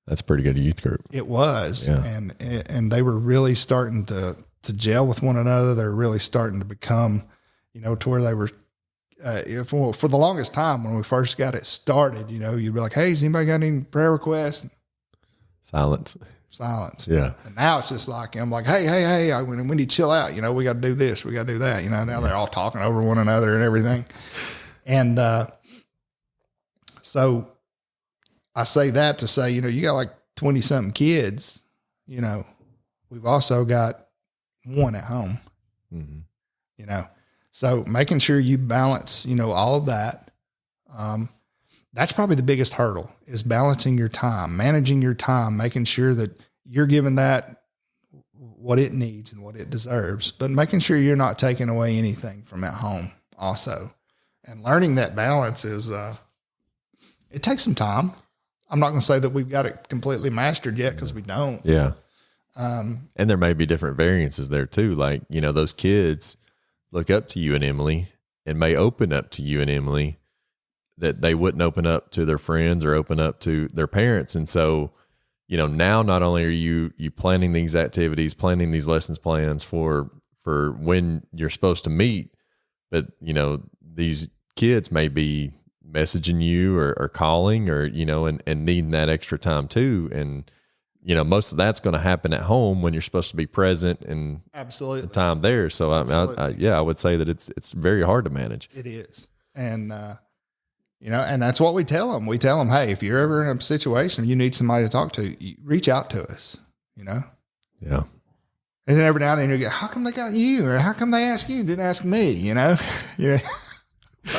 That's a pretty good youth group. It was. Yeah. And they were really starting to gel with one another. They were really starting to become, to where they were, for the longest time when we first got it started, you'd be like, "Hey, has anybody got any prayer requests?" Silence. Yeah. And now it's just like, I'm like, hey, we need to chill out. We got to do this. We got to do that. Now they're all talking over one another and everything. And, so I say that to say, you got 20 something kids, we've also got one at home, so making sure you balance, all of that. That's probably the biggest hurdle is balancing your time, managing your time, making sure that you're giving that what it needs and what it deserves, but making sure you're not taking away anything from at home also. And learning that balance is, it takes some time. I'm not going to say that we've got it completely mastered yet because we don't. Yeah. And there may be different variances there too. Those kids look up to you and Emilee and may open up to you and Emilee that they wouldn't open up to their friends or open up to their parents. And so, now not only are you planning these activities, planning these lessons plans for when you're supposed to meet, but, these kids may be messaging you or calling or, and needing that extra time too. And, most of that's going to happen at home when you're supposed to be present and absolutely the time there. So I would say that it's very hard to manage. It is. And, and that's what we tell them. We tell them, "Hey, if you're ever in a situation you need somebody to talk to, you reach out to us, Yeah. And then every now and then you get, how come they got you? Or how come they asked you? Didn't ask me, Yeah.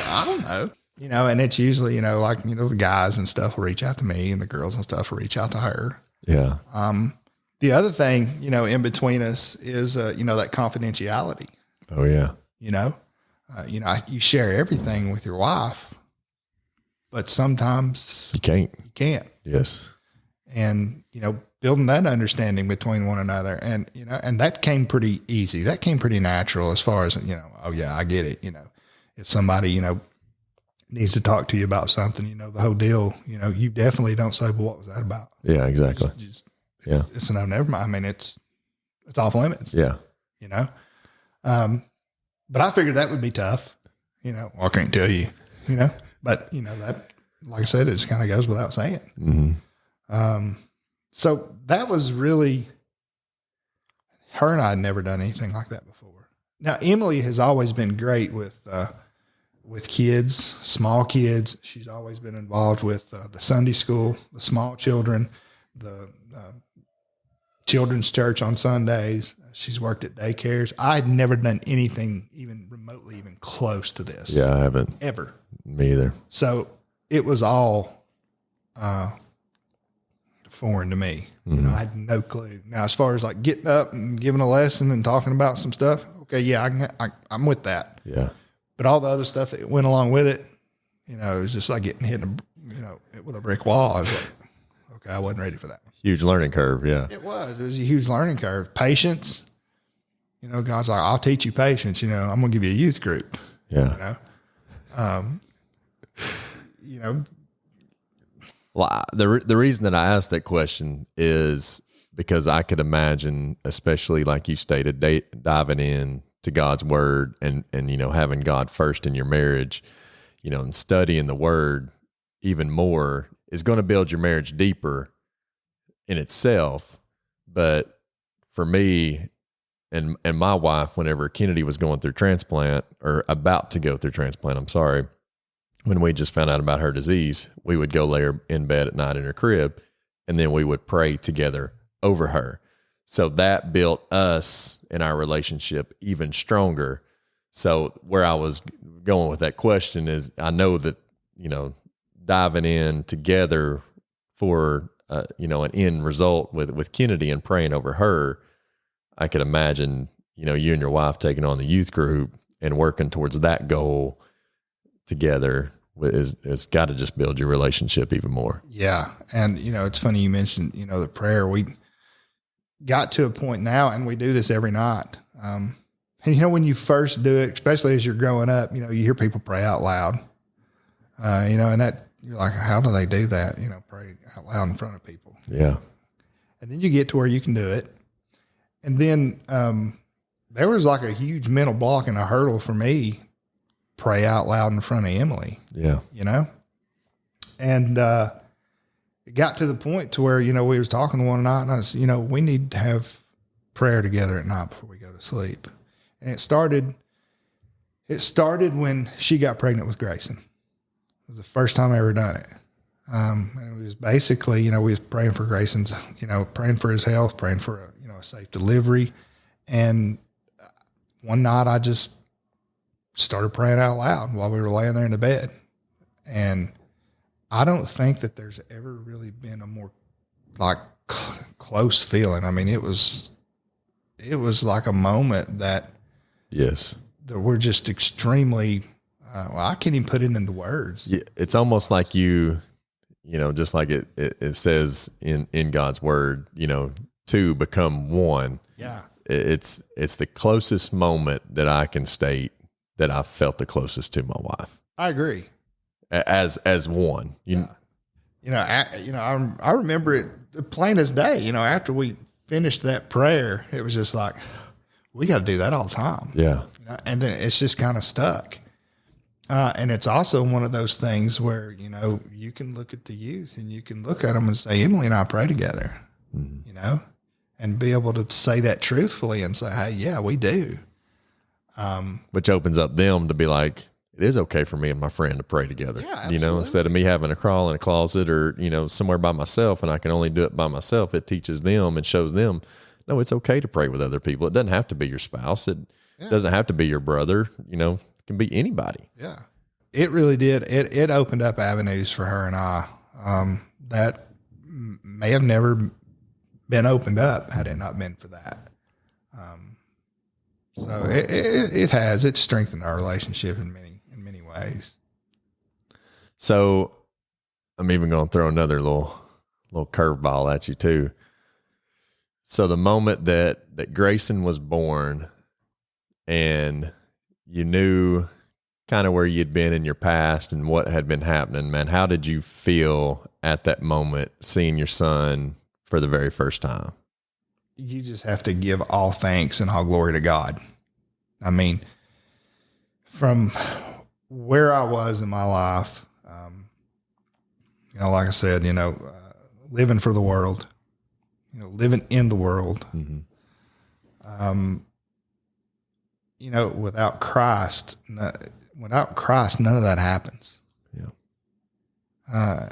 I don't know. And it's usually, like, the guys and stuff will reach out to me and the girls and stuff will reach out to her. Yeah. The other thing, in between us is, that confidentiality. Oh yeah. You share everything with your wife, but sometimes You can't. you can't. Yes. And, building that understanding between one another. And, and that came pretty easy. That came pretty natural as far as, oh yeah, I get it. If somebody, needs to talk to you about something, the whole deal, you definitely don't say, well, what was that about? Yeah, exactly. Yeah. It's no, never mind. I mean, it's off limits. Yeah. But I figured that would be tough, well, I can't tell you, but that, like I said, it just kind of goes without saying. Mm-hmm. So that was really, her and I had never done anything like that before. Now, Emilee has always been great with kids, small kids. She's always been involved with the Sunday school, the small children, the children's church on Sundays. She's worked at daycares. I had never done anything even remotely, even close to this. Yeah, I haven't. Ever. Me either. So it was all foreign to me. Mm-hmm. I had no clue. Now, as far as like getting up and giving a lesson and talking about some stuff, okay, yeah, I'm with that. Yeah. But all the other stuff that went along with it, it was just like getting hit, with a brick wall. I was like, okay, I wasn't ready for that. Huge learning curve. Yeah. It was a huge learning curve. Patience. God's like, I'll teach you patience. I'm going to give you a youth group. Yeah. Well, the reason that I asked that question is because I could imagine, especially like you stated, diving in to God's word and having God first in your marriage, and studying the word even more is going to build your marriage deeper in itself. But for me and my wife, whenever Kennedy was going through transplant or about to go through transplant, when we just found out about her disease, we would go lay her in bed at night in her crib, and then we would pray together over her. So that built us in our relationship even stronger. So where I was going with that question is, I know that, diving in together for, an end result with Kennedy and praying over her, I could imagine, you and your wife taking on the youth group and working towards that goal together is got to just build your relationship even more. Yeah. And, it's funny you mentioned, the prayer. We got to a point now, and we do this every night. And, when you first do it, especially as you're growing up, you hear people pray out loud, and that you're like, how do they do that? Pray out loud in front of people. Yeah. And then you get to where you can do it. And then there was like a huge mental block and a hurdle for me, pray out loud in front of Emilee. Yeah. And it got to the point to where, we was talking one night, and I was, we need to have prayer together at night before we go to sleep. And it started when she got pregnant with Grayson. It was the first time I ever done it. And it was basically, we was praying for Grayson's, praying for his health, praying for a safe delivery. And one night I just started praying out loud while we were laying there in the bed. And I don't think that there's ever really been a more like close feeling. I mean, it was like a moment that, yes, that we're just extremely, I can't even put it into words. Yeah, it's almost like just like it says in God's word, two become one. Yeah. It's the closest moment that I can state that I felt the closest to my wife. I agree. As one. I remember it plain as day, after we finished that prayer, it was just like, we got to do that all the time. Yeah. And then it's just kind of stuck. And it's also one of those things where, you can look at the youth and you can look at them and say, Emilee and I pray together, and be able to say that truthfully and say, hey, yeah, we do. Which opens up them to be like, it is okay for me and my friend to pray together, instead of me having to crawl in a closet or, somewhere by myself, and I can only do it by myself. It teaches them and shows them, no, it's okay to pray with other people. It doesn't have to be your spouse. It doesn't have to be your brother. It can be anybody. Yeah. It really did. It opened up avenues for her and I that may have never been opened up had it not been for that. So it's strengthened our relationship in many ways. So I'm even going to throw another little curveball at you too. So the moment that Grayson was born and you knew kind of where you'd been in your past and what had been happening, man, how did you feel at that moment seeing your son for the very first time? You just have to give all thanks and all glory to God. I mean, from where I was in my life, like I said, living for the world, living in the world, without Christ, none of that happens. Yeah.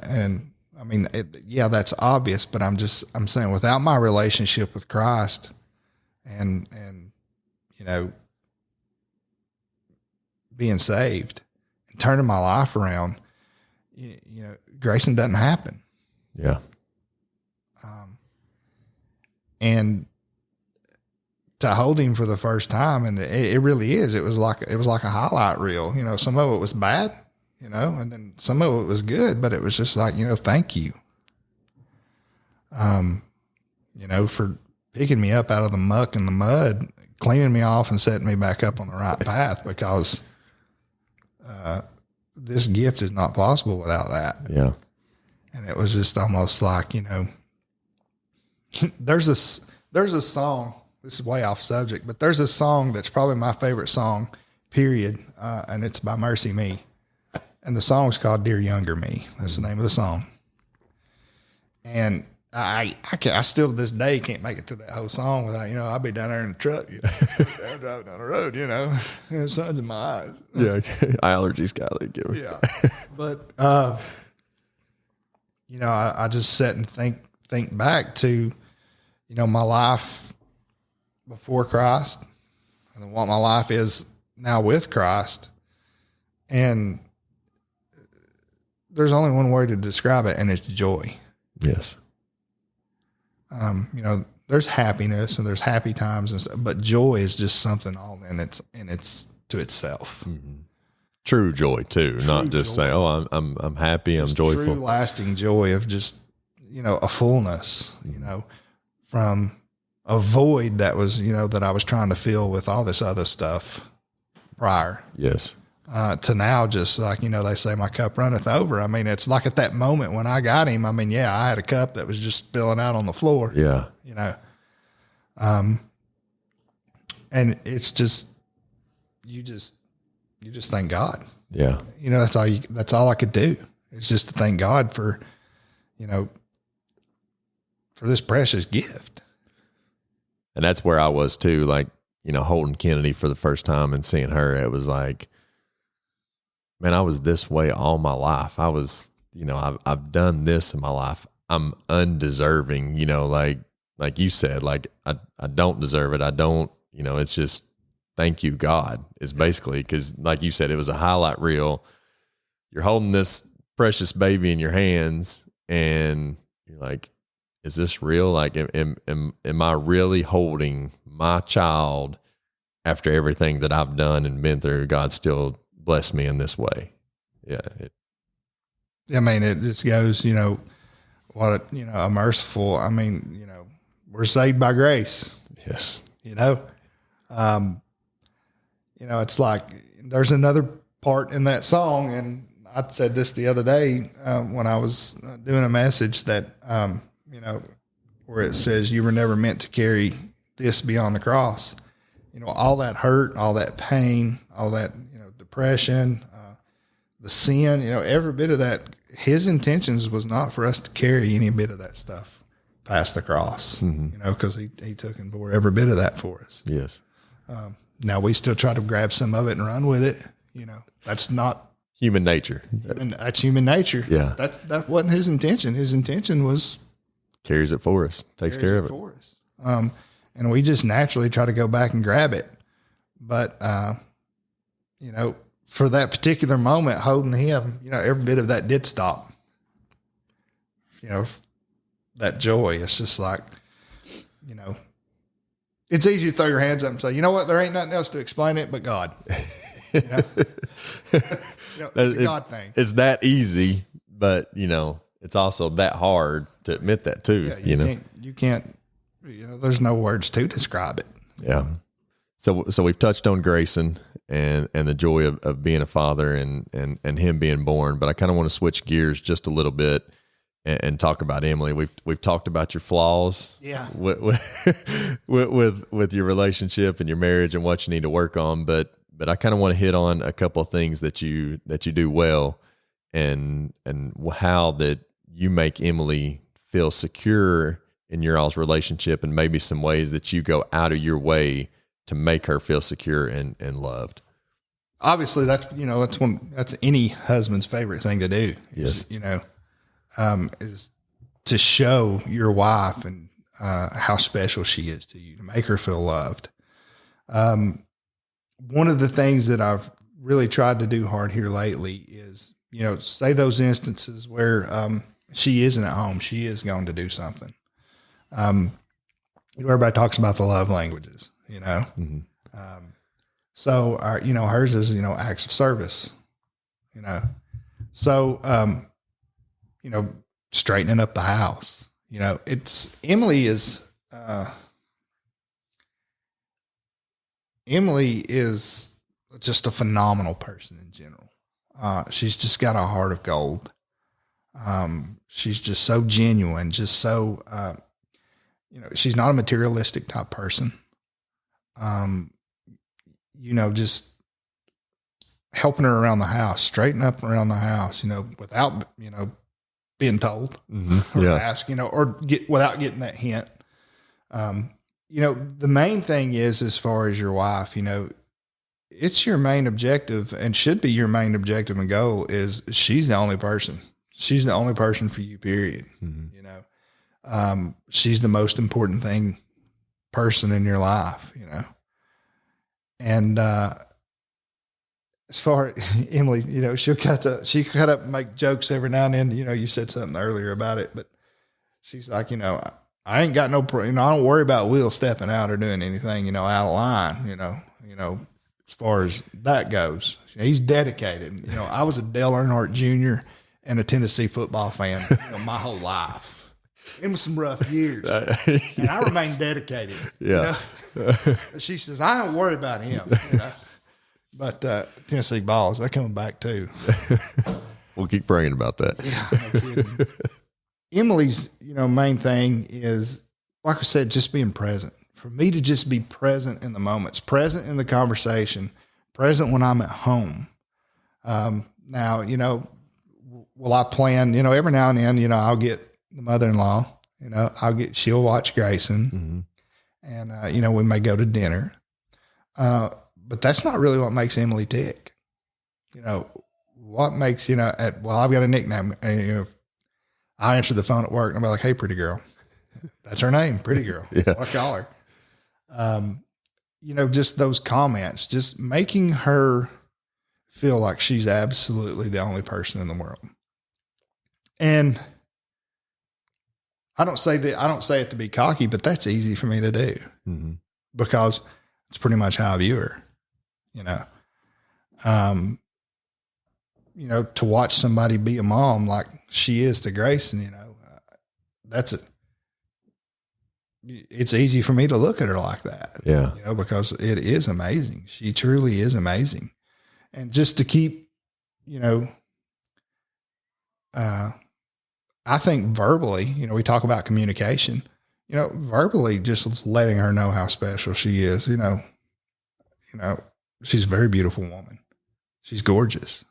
And I mean, that's obvious, but I'm saying without my relationship with Christ and being saved and turning my life around, Grayson doesn't happen. Yeah. And to hold him for the first time, and it really is, it was like a highlight reel. Some of it was bad, and then some of it was good, but it was just like, thank you. For picking me up out of the muck and the mud, cleaning me off and setting me back up on the right path, because this gift is not possible without that. Yeah. And it was just almost like, there's a song, this is way off subject, but there's a song that's probably my favorite song, period. And it's by Mercy Me. And the song's called Dear Younger Me. That's the name of the song. And I still to this day can't make it through that whole song without, I'll be down there in the truck, I'm driving down the road, sun's in my eyes. Yeah. Allergies got to give me. Yeah. But, I just sit and think back to, my life before Christ and what my life is now with Christ. And there's only one word to describe it, and it's joy. Yes. There's happiness and there's happy times and stuff, but joy is just something all in it's to itself. Mm-hmm. True joy too, not just joy. say, "Oh, I'm happy, I'm joyful." True lasting joy of just a fullness, from a void that was that I was trying to fill with all this other stuff prior. Yes. To now, just like they say, my cup runneth over. I mean, it's like at that moment when I got him. I mean, I had a cup that was just spilling out on the floor. Yeah. And it's just you just thank God. Yeah. That's all I could do. It's just to thank God for, for this precious gift. And that's where I was too, like, holding Kennedy for the first time and seeing her, it was like, man, I was this way all my life. I was, I've done this in my life. I'm undeserving, like you said, like I don't deserve it. I don't, it's just, thank you, God, is basically, because like you said, it was a highlight reel. You're holding this precious baby in your hands and you're like, is this real? Like, am I really holding my child after everything that I've done and been through? God still bless me in this way. Yeah. I mean, it just goes, a merciful, I mean, we're saved by grace. Yes. It's like, there's another part in that song. And I said this the other day, when I was doing a message that, where it says you were never meant to carry this beyond the cross. All that hurt, all that pain, all that, depression, the sin, every bit of that, his intentions was not for us to carry any bit of that stuff past the cross, because he took and bore every bit of that for us. Yes. Now we still try to grab some of it and run with it. That's not human nature. That's human nature. Yeah. That wasn't his intention. His intention was carries it for us, takes care of it for us. and we just naturally try to go back and grab it. But, for that particular moment, holding him, every bit of that did stop. That joy. It's just like, it's easy to throw your hands up and say, you know what, there ain't nothing else to explain it but God. It's a God thing. It's that easy, but it's also that hard to admit that too. Yeah, you can't, there's no words to describe it. Yeah. So we've touched on Grayson and the joy of being a father and him being born, but I kind of want to switch gears just a little bit and talk about Emilee. We've talked about your flaws, with your relationship and your marriage and what you need to work on, but I kind of want to hit on a couple of things that you do well, and how that you make Emilee feel secure in your all's relationship, and maybe some ways that you go out of your way to make her feel secure and loved. Obviously, that's any husband's favorite thing to do. Yes. Is to show your wife and how special she is to you, to make her feel loved. One of the things that I've really tried to do hard here lately is, say those instances where she isn't at home, she is going to do something. Everybody talks about the love languages, Mm-hmm. So hers is, acts of service, so, straightening up the house, Emilee is just a phenomenal person in general. She's just got a heart of gold. She's just so genuine, just so, she's not a materialistic type person. Just helping her around the house, straighten up around the house, without, being told or asked, or without getting that hint. The main thing is, as far as your wife, it's your main objective, and should be your main objective and goal, is she's the only person. She's the only person for you, period. Mm-hmm. She's the most important person in your life, and, as far as Emilee, she kind of make jokes every now and then. You said something earlier about it, but she's like, I ain't got no, I don't worry about Will stepping out or doing anything, out of line, as far as that goes. He's dedicated. I was a Dale Earnhardt Jr. and a Tennessee football fan my whole life. It was some rough years, and I remained dedicated. Yeah. She says, I don't worry about him, But Tennessee balls, they're coming back too. We'll keep praying about that. Yeah, no kidding. Emilee's, main thing is, like I said, just being present. For me to just be present in the moments, present in the conversation, present when I'm at home. Now, will I plan, every now and then, I'll get the mother-in-law, she'll watch Grayson, and, we may go to dinner. But that's not really what makes Emilee tick. What makes, I've got a nickname. And, I answer the phone at work and I'll be like, hey, pretty girl. That's her name, pretty girl. Yeah. That's what I call her. Just those comments, just making her feel like she's absolutely the only person in the world. And I don't say it to be cocky, but that's easy for me to do because it's pretty much how I view her. To watch somebody be a mom like she is to Grayson, it's easy for me to look at her like that. Yeah. Because it is amazing. She truly is amazing. And just to keep, I think verbally, we talk about communication, verbally just letting her know how special she is, she's a very beautiful woman. She's gorgeous.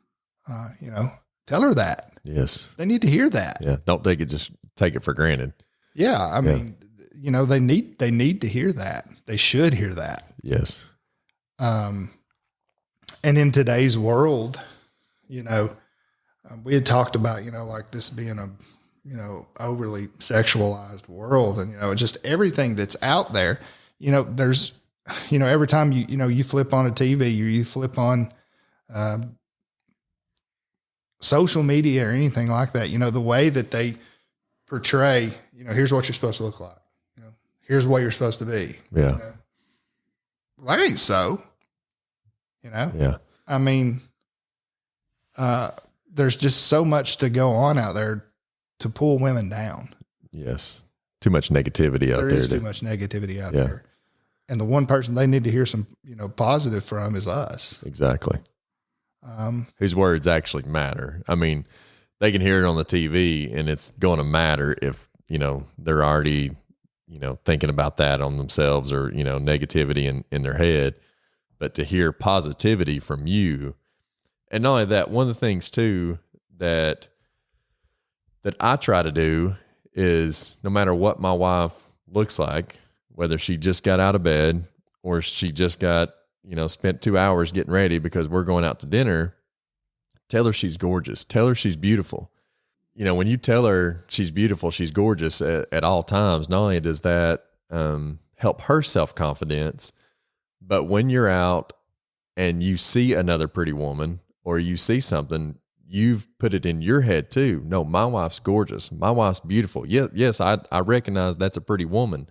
Tell her that. Yes. They need to hear that. Yeah. Don't just take it for granted. Yeah. I mean, they need to hear that. They should hear that. Yes. And in today's world, we had talked about, like this being a, overly sexualized world, and, just everything that's out there, there's, every time you flip on a TV or you flip on social media or anything like that, the way that they portray, here's what you're supposed to look like. Here's what you're supposed to be. Yeah. Well, that ain't so, Yeah. I mean, there's just so much to go on out there to pull women down. Yes. Too much negativity out there. There is too much negativity out there. And the one person they need to hear some, positive from is us. Exactly. Whose words actually matter. I mean, they can hear it on the TV and it's going to matter if, they're already, thinking about that on themselves or, negativity in their head. But to hear positivity from you, and not only that, one of the things too that I try to do is no matter what my wife looks like, whether she just got out of bed or she just got, spent 2 hours getting ready because we're going out to dinner, tell her she's gorgeous. Tell her she's beautiful. When you tell her she's beautiful, she's gorgeous at all times, not only does that help her self-confidence, but when you're out and you see another pretty woman or you see something, you've put it in your head too. No, my wife's gorgeous. My wife's beautiful. Yes, I recognize that's a pretty woman,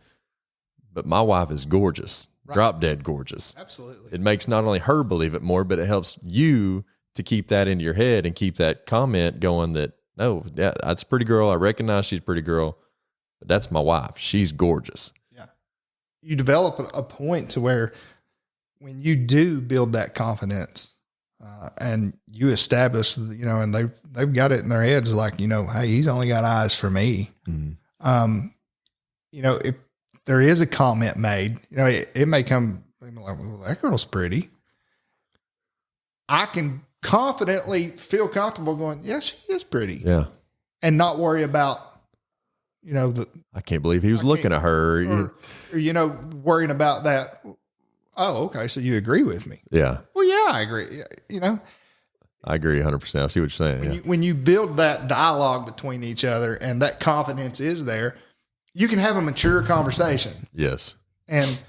but my wife is gorgeous, right. Drop dead gorgeous. Absolutely. It makes not only her believe it more, but it helps you to keep that into your head and keep that comment going that, no, that's a pretty girl. I recognize she's a pretty girl, but that's my wife. She's gorgeous. Yeah. You develop a point to where when you do build that confidence and you establish, and they've got it in their heads like, hey, he's only got eyes for me. Mm-hmm. If there is a comment made, it may come like, well, that girl's pretty. I can confidently feel comfortable going, yeah, she is pretty. Yeah. And not worry about, I can't believe he was looking at her. Or, worrying about that. Oh, okay. So you agree with me. Yeah. Well, yeah, I agree. I agree 100%. I see what you're saying. When you build that dialogue between each other and that confidence is there, you can have a mature conversation. Yes. And,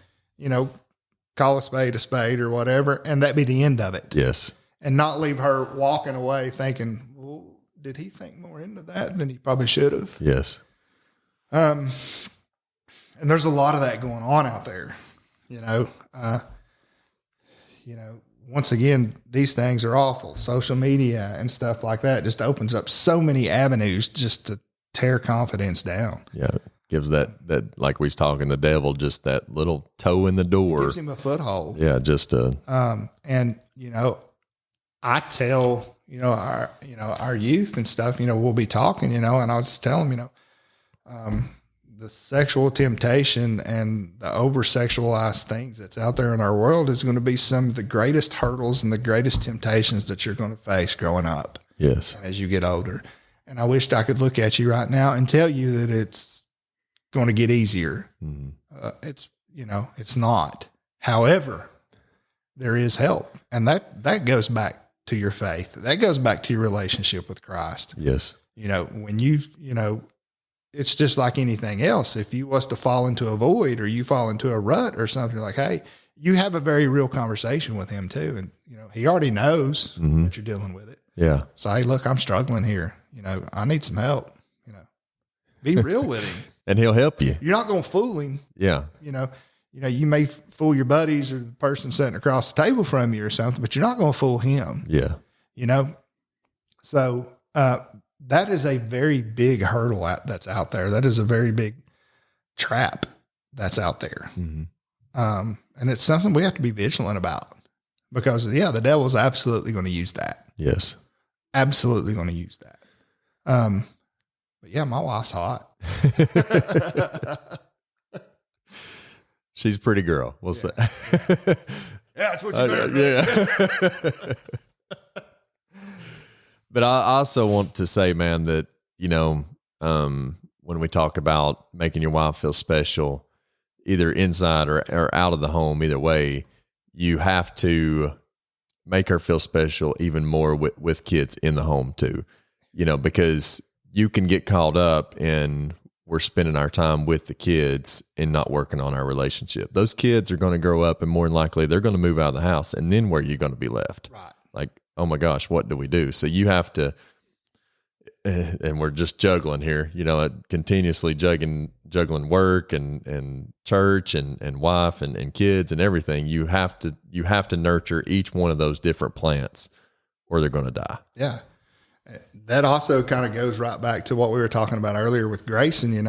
call a spade or whatever, and that be the end of it. Yes. And not leave her walking away thinking, well, did he think more into that than he probably should have? Yes. And there's a lot of that going on out there, once again, these things are awful. Social media and stuff like that just opens up so many avenues just to tear confidence down. Yeah. Gives that like we was talking, the devil, just that little toe in the door. It gives him a foothold. Yeah. Just and I tell, our youth and stuff, we'll be talking, and I'll just tell them, the sexual temptation and the over-sexualized things that's out there in our world is going to be some of the greatest hurdles and the greatest temptations that you're going to face growing up. Yes. As you get older. And I wished I could look at you right now and tell you that it's going to get easier. Mm-hmm. It's not. However, there is help. And that goes back to your faith. That goes back to your relationship with Christ. Yes. When it's just like anything else. If you was to fall into a void or you fall into a rut or something, like, hey, you have a very real conversation with him too. And, he already knows mm-hmm. that you're dealing with it. Yeah. So, hey, look, I'm struggling here. I need some help. Be real with him. And he'll help you. You're not going to fool him. Yeah. You may fool your buddies or the person sitting across the table from you or something, but you're not going to fool him. Yeah. So, that is a very big hurdle that's out there. That is a very big trap that's out there. Mm-hmm. And it's something we have to be vigilant about because, the devil's absolutely going to use that. Yes. Absolutely going to use that. But yeah, my wife's hot. She's a pretty girl. We'll say. Yeah, that's what you better yeah. But I also want to say, man, that, when we talk about making your wife feel special, either inside or out of the home, either way, you have to make her feel special even more with kids in the home too, because you can get caught up in we're spending our time with the kids and not working on our relationship. Those kids are going to grow up, and more than likely they're going to move out of the house, and then where are you going to be left? Right. Like, oh my gosh, what do we do? So you have to, and we're just juggling here, continuously juggling work and church and wife and kids and everything. You have to nurture each one of those different plants, or they're going to die. Yeah. That also kind of goes right back to what we were talking about earlier with Grayson,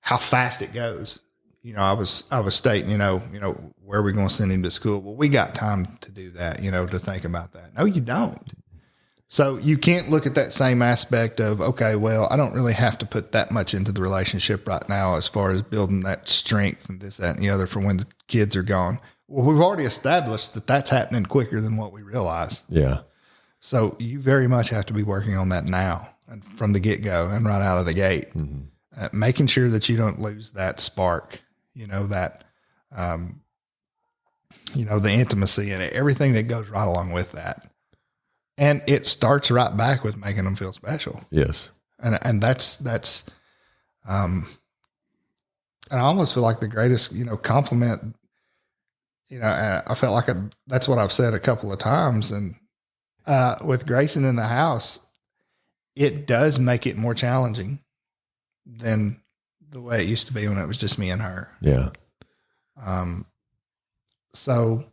how fast it goes. I was stating, where are we going to send him to school? Well, we got time to do that, to think about that. No, you don't. So you can't look at that same aspect of, okay, well, I don't really have to put that much into the relationship right now as far as building that strength and this, that, and the other for when the kids are gone. Well, we've already established that that's happening quicker than what we realize. Yeah. So you very much have to be working on that now and from the get-go and right out of the gate, making sure that you don't lose that spark, that, the intimacy and everything that goes right along with that. And it starts right back with making them feel special. Yes. And that's, and I almost feel like the greatest, compliment, I felt like that's what I've said a couple of times. And, with Grayson in the house, it does make it more challenging than the way it used to be when it was just me and her. Yeah. So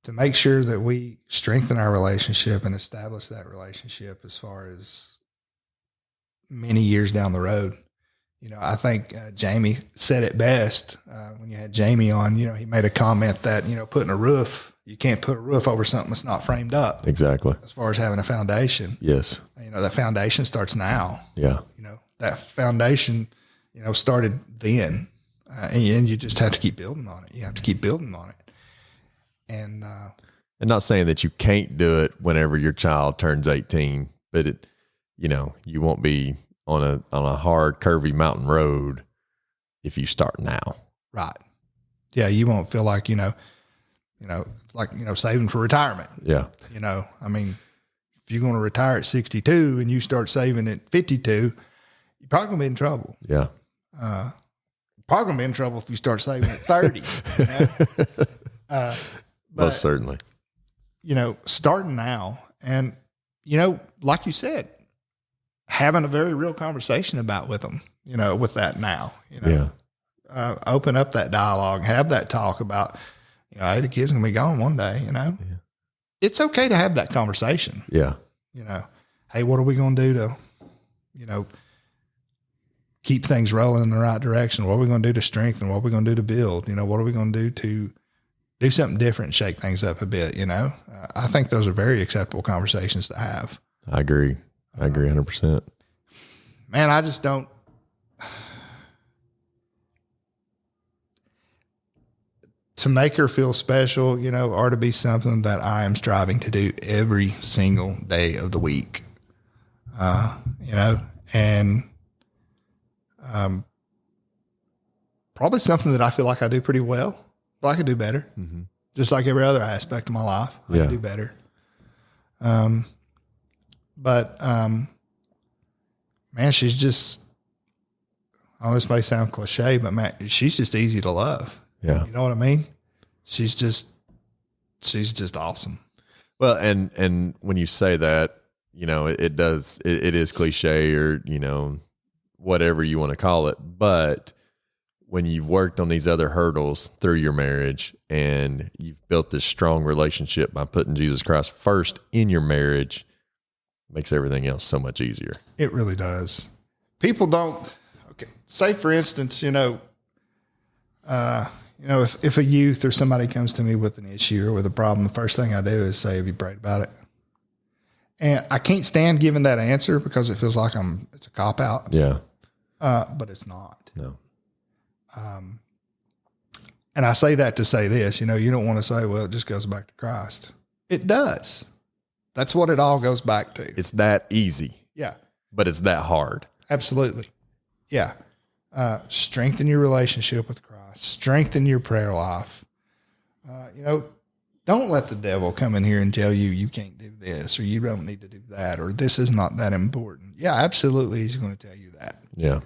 to make sure that we strengthen our relationship and establish that relationship as far as many years down the road, I think Jamie said it best when you had Jamie on. He made a comment that, you can't put a roof over something that's not framed up. Exactly. As far as having a foundation. Yes. That foundation starts now. Yeah. That foundation, started then. And you just have to keep building on it. You have to keep building on it. And not saying that you can't do it whenever your child turns 18, but you won't be on a hard, curvy mountain road if you start now. Right. Yeah. You won't feel like, saving for retirement. Yeah. If you're going to retire at 62 and you start saving at 52, you're probably going to be in trouble. Yeah. Probably going to be in trouble if you start saving at 30. Most certainly. Starting now and, like you said, having a very real conversation with them, with that now, Yeah. Open up that dialogue, have that talk about, hey, the kid's going to be gone one day, Yeah. It's okay to have that conversation. Yeah. Hey, what are we going to do to, keep things rolling in the right direction? What are we going to do to strengthen? What are we going to do to build? What are we going to do to do something different and shake things up a bit? I think those are very acceptable conversations to have. I agree 100%. Man, I just don't. To make her feel special, or to be something that I am striving to do every single day of the week. And probably something that I feel like I do pretty well, but I could do better. Mm-hmm. Just like every other aspect of my life, I could do better. But man, she's just, this may sound cliche, but man, she's just easy to love. Yeah. You know what I mean? She's just awesome. Well, and when you say that, it is cliche or, whatever you want to call it. But when you've worked on these other hurdles through your marriage and you've built this strong relationship by putting Jesus Christ first in your marriage, it makes everything else so much easier. It really does. People don't, say for instance, if a youth or somebody comes to me with an issue or with a problem, the first thing I do is say, have you prayed about it? And I can't stand giving that answer because it feels like it's a cop out. Yeah. But it's not. No. And I say that to say this, you don't want to say, well, it just goes back to Christ. It does. That's what it all goes back to. It's that easy. Yeah. But it's that hard. Absolutely. Yeah. Strengthen your relationship with Christ. Strengthen your prayer life. don't let the devil come in here and tell you you can't do this or you don't need to do that or this is not that important. Yeah, absolutely. He's going to tell you that. Yeah.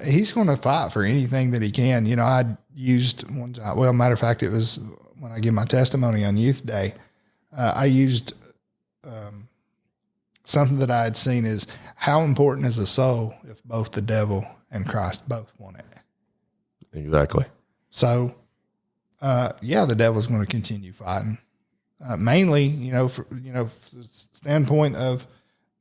He's going to fight for anything that he can. You know, I used one time, well, matter of fact, it was when I give my testimony on Youth Day, I used something that I had seen is how important is a soul if both the devil and Christ both want it. Exactly. So, the devil's going to continue fighting. Mainly, from the standpoint of,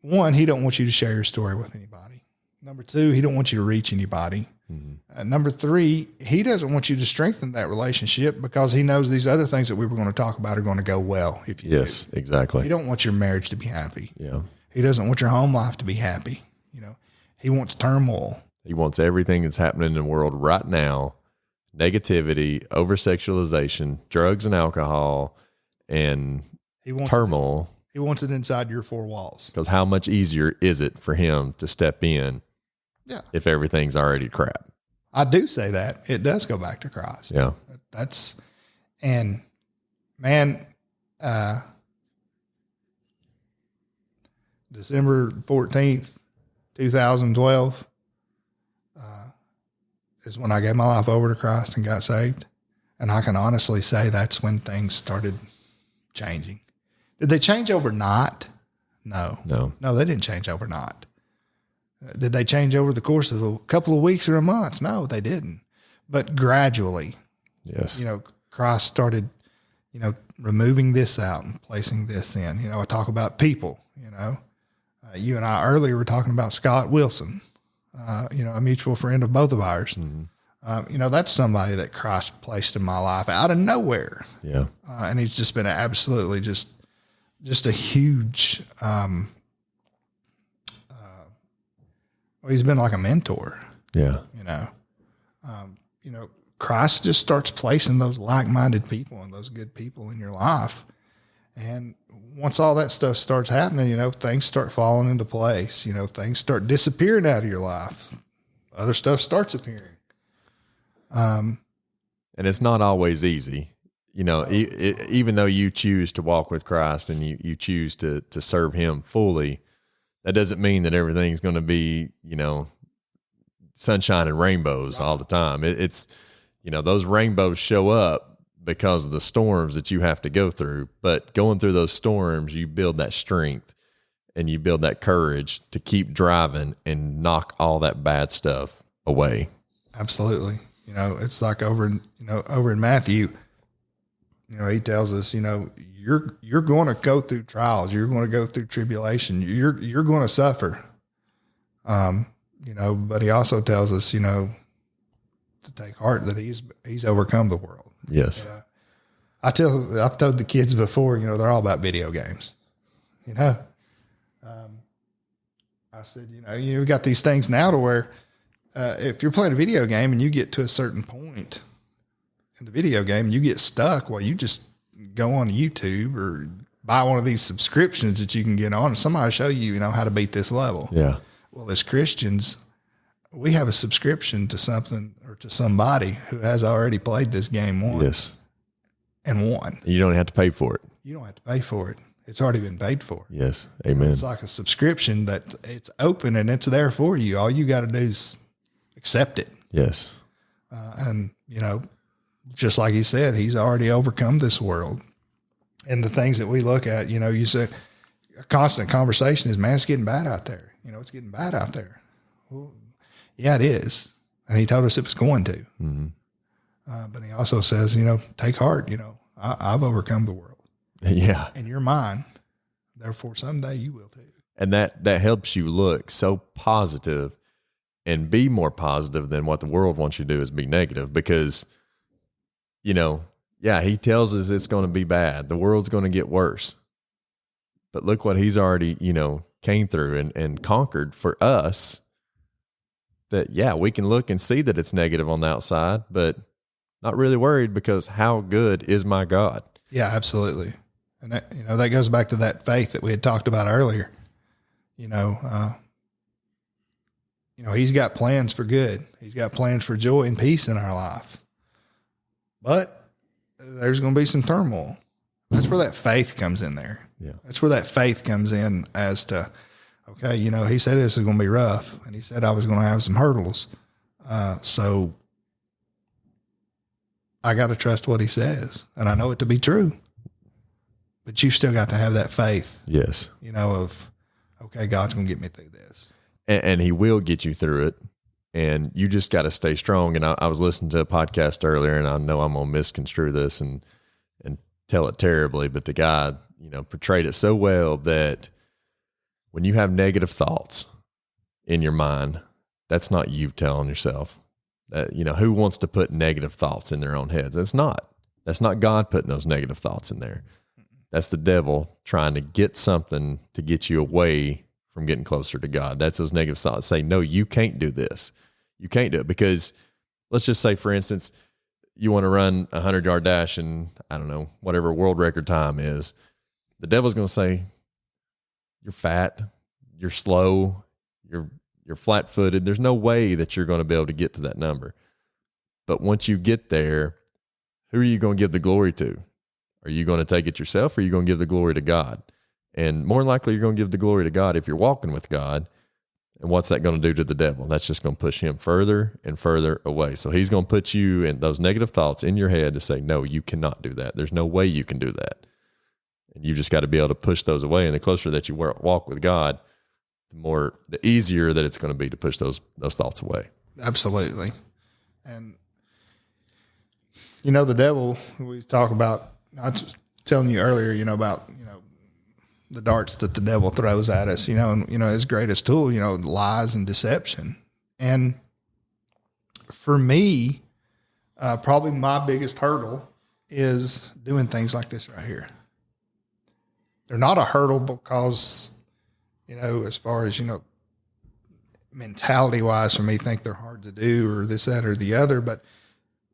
one, he don't want you to share your story with anybody. Number two, he don't want you to reach anybody. Mm-hmm. Number three, he doesn't want you to strengthen that relationship because he knows these other things that we were going to talk about are going to go well. If you Yes, do. exactly. He don't want your marriage to be happy. Yeah. He doesn't want your home life to be happy. He wants turmoil. He wants everything that's happening in the world right now, negativity, over-sexualization, drugs and alcohol, and turmoil. He wants it inside your four walls. Because how much easier is it for him to step in if everything's already crap? I do say that. It does go back to Christ. Yeah. December 14th, 2012 is when I gave my life over to Christ and got saved. And I can honestly say that's when things started changing. Did they change overnight? No, they didn't change overnight. Did they change over the course of a couple of weeks or a month? No, they didn't. But gradually, yes, Christ started, removing this out and placing this in. I talk about people, you and I earlier were talking about Scott Wilson, a mutual friend of both of ours. Mm-hmm. That's somebody that Christ placed in my life out of nowhere. Yeah. And he's just been absolutely just a huge, he's been like a mentor. Yeah. Christ just starts placing those like-minded people and those good people in your life. And once all that stuff starts happening, things start falling into place. Things start disappearing out of your life. Other stuff starts appearing. And it's not always easy. Even though you choose to walk with Christ and you choose to serve him fully, that doesn't mean that everything's going to be, sunshine and rainbows all the time. It's those rainbows show up because of the storms that you have to go through. But going through those storms, you build that strength and you build that courage to keep driving and knock all that bad stuff away. Absolutely. It's like over in Matthew, he tells us, you're going to go through trials. You're going to go through tribulation. You're going to suffer. But he also tells us, to take heart that he's overcome the world. Yes. I've told the kids before, they're all about video games. I said, you've got these things now to where if you're playing a video game and you get to a certain point in the video game and you get stuck, well, you just go on YouTube or buy one of these subscriptions that you can get on and somebody will show you, how to beat this level. Yeah. Well, as Christians, we have a subscription to something or to somebody who has already played this game once. Yes. And won. You don't have to pay for it. You don't have to pay for it. It's already been paid for. Yes. Amen. It's like a subscription that it's open and it's there for you. All you got to do is accept it. Yes. And, just like he said, he's already overcome this world. And the things that we look at, you said a constant conversation is, man, it's getting bad out there. It's getting bad out there. Well, yeah, it is. And he told us it was going to. Mm-hmm. But he also says, take heart, I've overcome the world. Yeah. And you're mine. Therefore, someday you will too. And that helps you look so positive and be more positive than what the world wants you to do is be negative because, he tells us it's going to be bad. The world's going to get worse. But look what he's already, came through and conquered for us that, we can look and see that it's negative on the outside, but not really worried because how good is my God? Yeah, absolutely. And that, that goes back to that faith that we had talked about earlier. He's got plans for good. He's got plans for joy and peace in our life. But there's going to be some turmoil. That's where that faith comes in there. Yeah. That's where that faith comes in as to, okay, he said this is going to be rough, and he said I was going to have some hurdles. So I got to trust what he says, and I know it to be true. But you still got to have that faith. Yes. Of, okay, God's going to get me through this. And he will get you through it. And you just got to stay strong. And I was listening to a podcast earlier, and I know I'm going to misconstrue this and tell it terribly, but the guy, portrayed it so well that when you have negative thoughts in your mind, that's not you telling yourself that, who wants to put negative thoughts in their own heads? That's not God putting those negative thoughts in there. That's the devil trying to get something to get you away from getting closer to God. That's those negative thoughts say, no, you can't do this. You can't do it because let's just say, for instance, you want to run a 100-yard dash in, I don't know, whatever world record time is. The devil's going to say, you're fat, you're slow, you're flat-footed. There's no way that you're going to be able to get to that number. But once you get there, who are you going to give the glory to? Are you going to take it yourself, or are you going to give the glory to God? And more than likely, you're going to give the glory to God if you're walking with God. And what's that going to do to the devil? That's just going to push him further and further away. So he's going to put you in those negative thoughts in your head to say, no, you cannot do that. There's no way you can do that. And you just got to be able to push those away. And the closer that you walk with God, the easier that it's going to be to push those thoughts away. Absolutely. And, the devil, we talk about, I was telling you earlier, about, the darts that the devil throws at us, and, his greatest tool, lies and deception. And for me, probably my biggest hurdle is doing things like this right here. They're not a hurdle because, as far as, mentality wise for me, think they're hard to do or this, that, or the other. But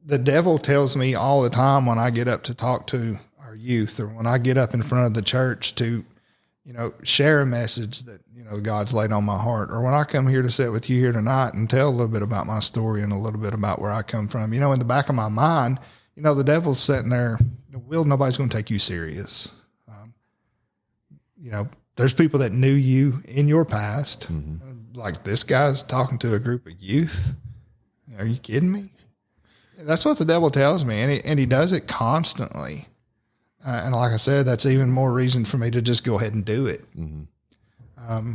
the devil tells me all the time when I get up to talk to our youth, or when I get up in front of the church to, share a message that, God's laid on my heart, or when I come here to sit with you here tonight and tell a little bit about my story and a little bit about where I come from, in the back of my mind, the devil's sitting there, Will, nobody's going to take you serious. There's people that knew you in your past. Mm-hmm. Like, this guy's talking to a group of youth. Are you kidding me? That's what the devil tells me. And he does it constantly. And like I said, that's even more reason for me to just go ahead and do it. Mm-hmm.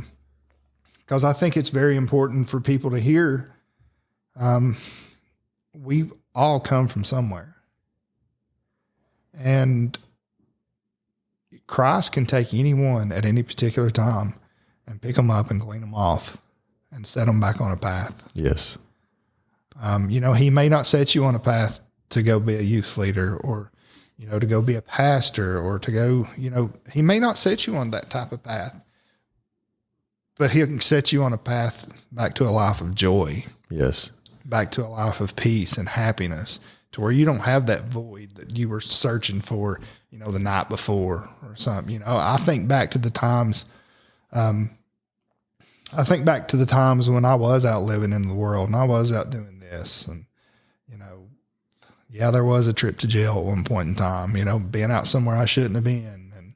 Because I think it's very important for people to hear. We've all come from somewhere. And Christ can take anyone at any particular time and pick them up and clean them off and set them back on a path. Yes. He may not set you on a path to go be a youth leader, or, to go be a pastor, or to go, he may not set you on that type of path, but he can set you on a path back to a life of joy. Yes. Back to a life of peace and happiness, to where you don't have that void that you were searching for, the night before or something. I think back to the times, when I was out living in the world and I was out doing this, and, there was a trip to jail at one point in time, being out somewhere I shouldn't have been, and,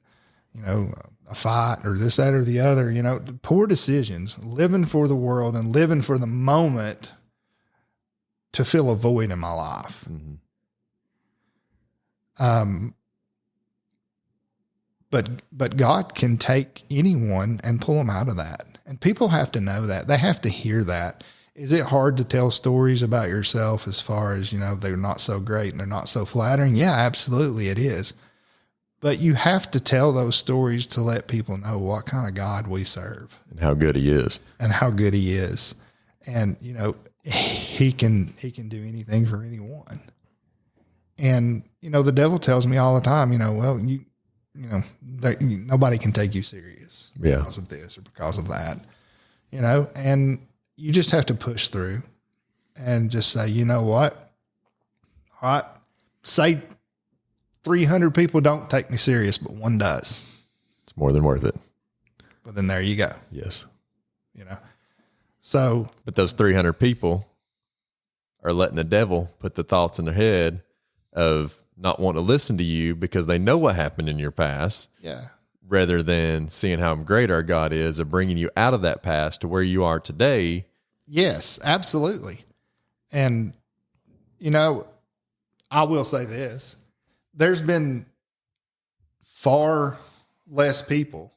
a fight or this, that, or the other, poor decisions, living for the world and living for the moment to fill a void in my life. Mm-hmm. But God can take anyone and pull them out of that. And people have to know that. They have to hear that. Is it hard to tell stories about yourself as far as, they're not so great and they're not so flattering? Yeah, absolutely it is. But you have to tell those stories to let people know what kind of God we serve. And how good he is. And, he can do anything for anyone. And, the devil tells me all the time, nobody can take you serious because of this or because of that, and you just have to push through and just say, you know what? All right. Say 300 people don't take me serious, but one does. It's more than worth it. Well, then there you go. Yes. So, but those 300 people are letting the devil put the thoughts in their head of, not want to listen to you because they know what happened in your past. Yeah. Rather than seeing how great our God is of bringing you out of that past to where you are today. Yes, absolutely. And, you know, I will say this. There's been far less people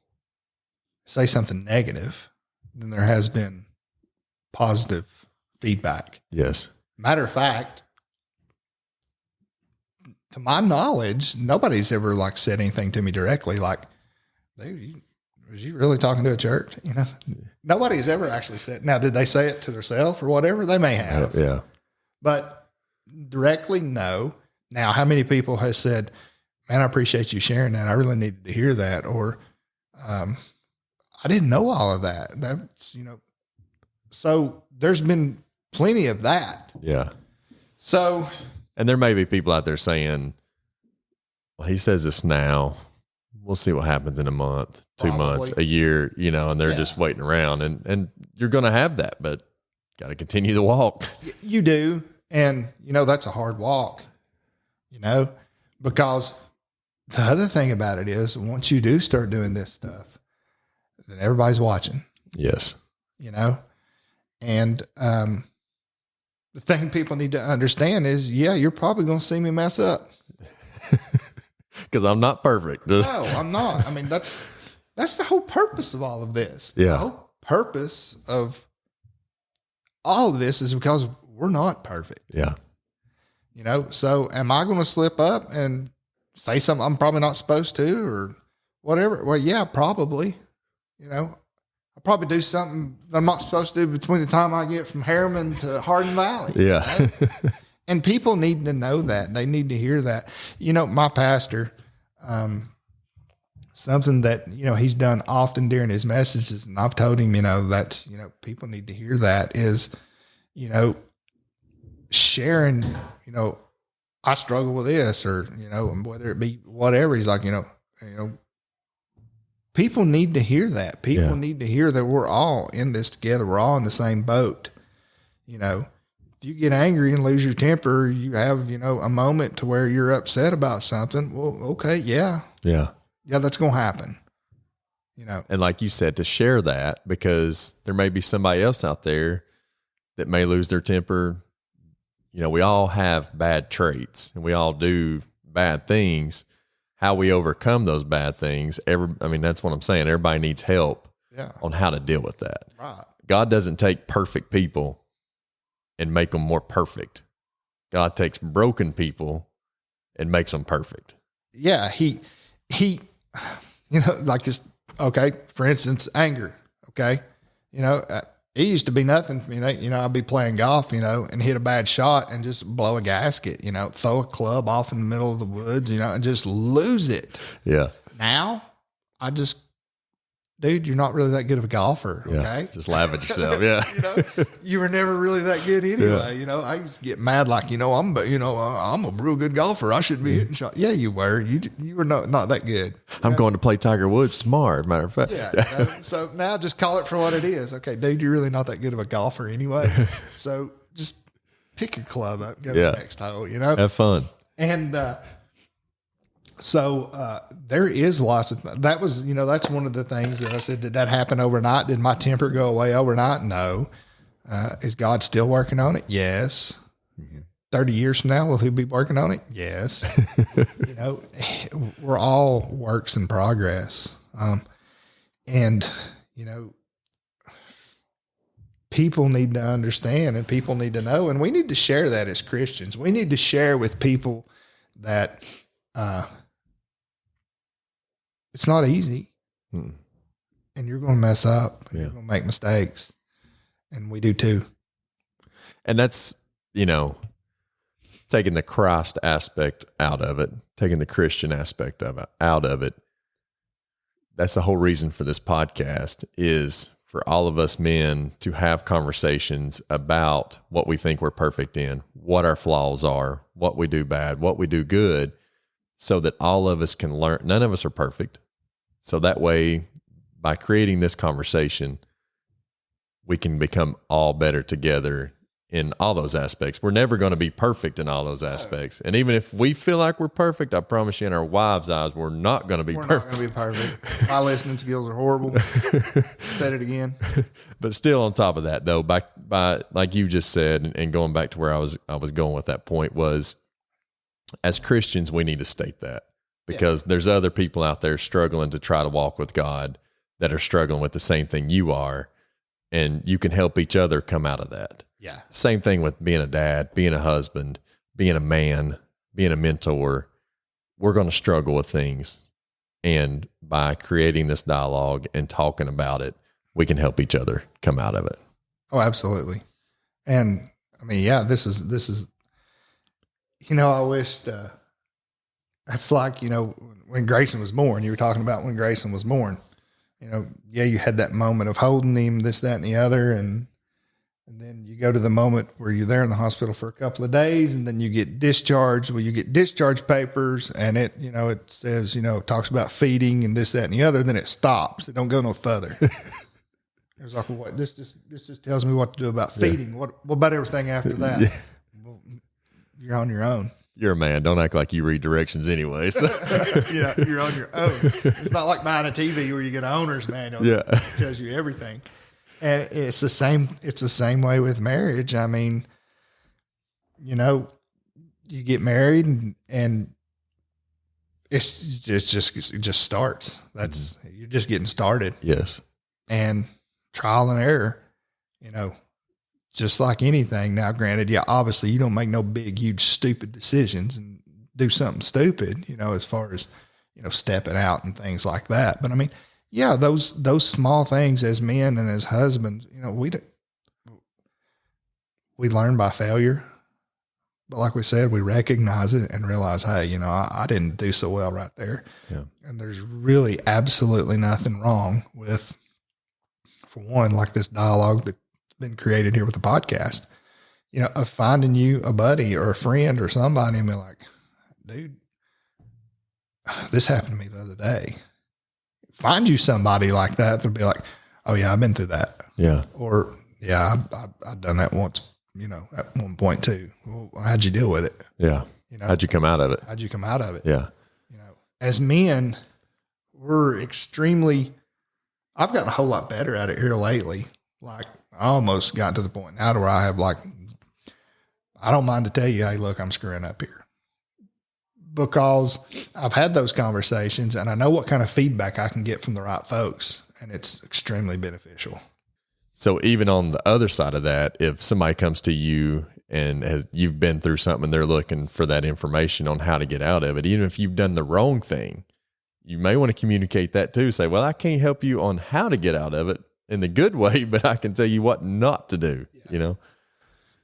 say something negative than there has been positive feedback. Yes. Matter of fact, to my knowledge, nobody's ever like said anything to me directly like, dude, was you really talking to a church? You know, nobody's ever actually said. Now, did they say it to themselves or whatever? They may have. Yeah. But directly, no. Now, how many people has said, man, I appreciate you sharing that. I really needed to hear that. Or, I didn't know all of that. That's, you know, so there's been plenty of that. Yeah. So, and there may be people out there saying, well, he says this now. We'll see what happens in a month, 2 months, a year, you know, and they're just waiting around and you're going to have that, but got to continue the walk. You do. And, you know, that's a hard walk, you know, because the other thing about it is once you do start doing this stuff, then everybody's watching. Yes. You know, and the thing people need to understand is, yeah, you're probably going to see me mess up. Because I'm not perfect. No, I'm not. I mean, that's the whole purpose of all of this. Yeah. The whole purpose of all of this is because we're not perfect. Yeah. You know, so am I going to slip up and say something I'm probably not supposed to or whatever? Well, yeah, probably. You know, I'll probably do something that I'm not supposed to do between the time I get from Harriman to Hardin Valley. Yeah. You know? And people need to know that. They need to hear that. You know, my pastor, something that, you know, he's done often during his messages, and I've told him, you know, that's, you know, people need to hear that is, you know, sharing, you know, I struggle with this or, you know, whether it be whatever. He's like, you know, people need to hear that. People need to hear that we're all in this together. We're all in the same boat, you know. You get angry and lose your temper, you have, you know, a moment to where you're upset about something. Well, okay. Yeah, that's going to happen, you know? And like you said, to share that, because there may be somebody else out there that may lose their temper. You know, we all have bad traits and we all do bad things. How we overcome those bad things. That's what I'm saying. Everybody needs help on how to deal with that. Right. God doesn't take perfect people and make them more perfect. God takes broken people and makes them perfect. Yeah. He, you know, like it's okay. For instance, anger. Okay. You know, it used to be nothing. You know, I'd be playing golf, you know, and hit a bad shot and just blow a gasket, you know, throw a club off in the middle of the woods, you know, and just lose it. Yeah. Now I just, dude, you're not really that good of a golfer. Okay. Yeah, just laugh at yourself. Yeah. You know, you were never really that good anyway. You know, I used to get mad like, I'm a real good golfer. I shouldn't be hitting shots. Yeah, you were. You were not that good. I'm going to play Tiger Woods tomorrow, as a matter of fact. Yeah. You know, so now just call it for what it is. Okay, dude, you're really not that good of a golfer anyway. So just pick your club up, go to the next hole, you know? Have fun. And, so there is lots of that was, you know, that's one of the things that I said, did that happen overnight? Did my temper go away overnight? No. Is God still working on it? Yes. 30 years from now, will he be working on it? Yes. You know, we're all works in progress. And, you know, people need to understand and people need to know, and we need to share that as Christians. We need to share with people that, it's not easy, and you're going to mess up, and you're going to make mistakes, and we do too. And that's, you know, taking the Christ aspect out of it, taking the Christian aspect of it out of it. That's the whole reason for this podcast, is for all of us men to have conversations about what we think we're perfect in, what our flaws are, what we do bad, what we do good, so that all of us can learn. None of us are perfect. So that way, by creating this conversation, we can become all better together in all those aspects. We're never going to be perfect in all those aspects. And even if we feel like we're perfect, I promise you in our wives' eyes, we're not going to be We're perfect. not going to be perfect. My listening skills are horrible. Said it again. But still on top of that though, by like you just said, and going back to where I was going with that point was, as Christians, we need to state that because there's other people out there struggling to try to walk with God that are struggling with the same thing you are. And you can help each other come out of that. Yeah. Same thing with being a dad, being a husband, being a man, being a mentor. We're going to struggle with things. And by creating this dialogue and talking about it, we can help each other come out of it. Oh, absolutely. And I mean, yeah, this is, I wished, that's like, when Grayson was born, you were talking about when Grayson was born, you had that moment of holding him, this, that, and the other. And then you go to the moment where you're there in the hospital for a couple of days and then you get discharged. Well, you get discharge papers and it says, it talks about feeding and this, that, and the other. Then it stops. It don't go no further. It was like, well, what? This just tells me what to do about feeding. What about everything after that? Yeah. Well, you're on your own. You're a man. Don't act like you read directions anyway. So. You're on your own. It's not like buying a TV where you get an owner's manual. Yeah. It tells you everything. And it's the same way with marriage. I mean, you get married and it just starts. You're just getting started. Yes. And trial and error, just like anything. Now, granted, obviously you don't make no big, huge, stupid decisions and do something stupid, as far as, stepping out and things like that. But I mean, yeah, those small things as men and as husbands, we learn by failure. But like we said, we recognize it and realize, hey, I didn't do so well right there. Yeah. And there's really absolutely nothing wrong with, for one, like this dialogue that's been created here with the podcast, of finding you a buddy or a friend or somebody and be like, dude, this happened to me the other day. Find you somebody like that that'll be like, oh yeah, I've been through that. Yeah. Or yeah, I've done that once, at one point too. Well, how'd you deal with it? Yeah. How'd you come out of it? How'd you come out of it? Yeah. As men, I've gotten a whole lot better at it here lately. Like I almost got to the point now to where I have I don't mind to tell you, hey, look, I'm screwing up here. Because I've had those conversations and I know what kind of feedback I can get from the right folks, and it's extremely beneficial. So even on the other side of that, if somebody comes to you and you've been through something and they're looking for that information on how to get out of it, even if you've done the wrong thing, you may want to communicate that too. Say, well, I can't help you on how to get out of it in the good way, but I can tell you what not to do,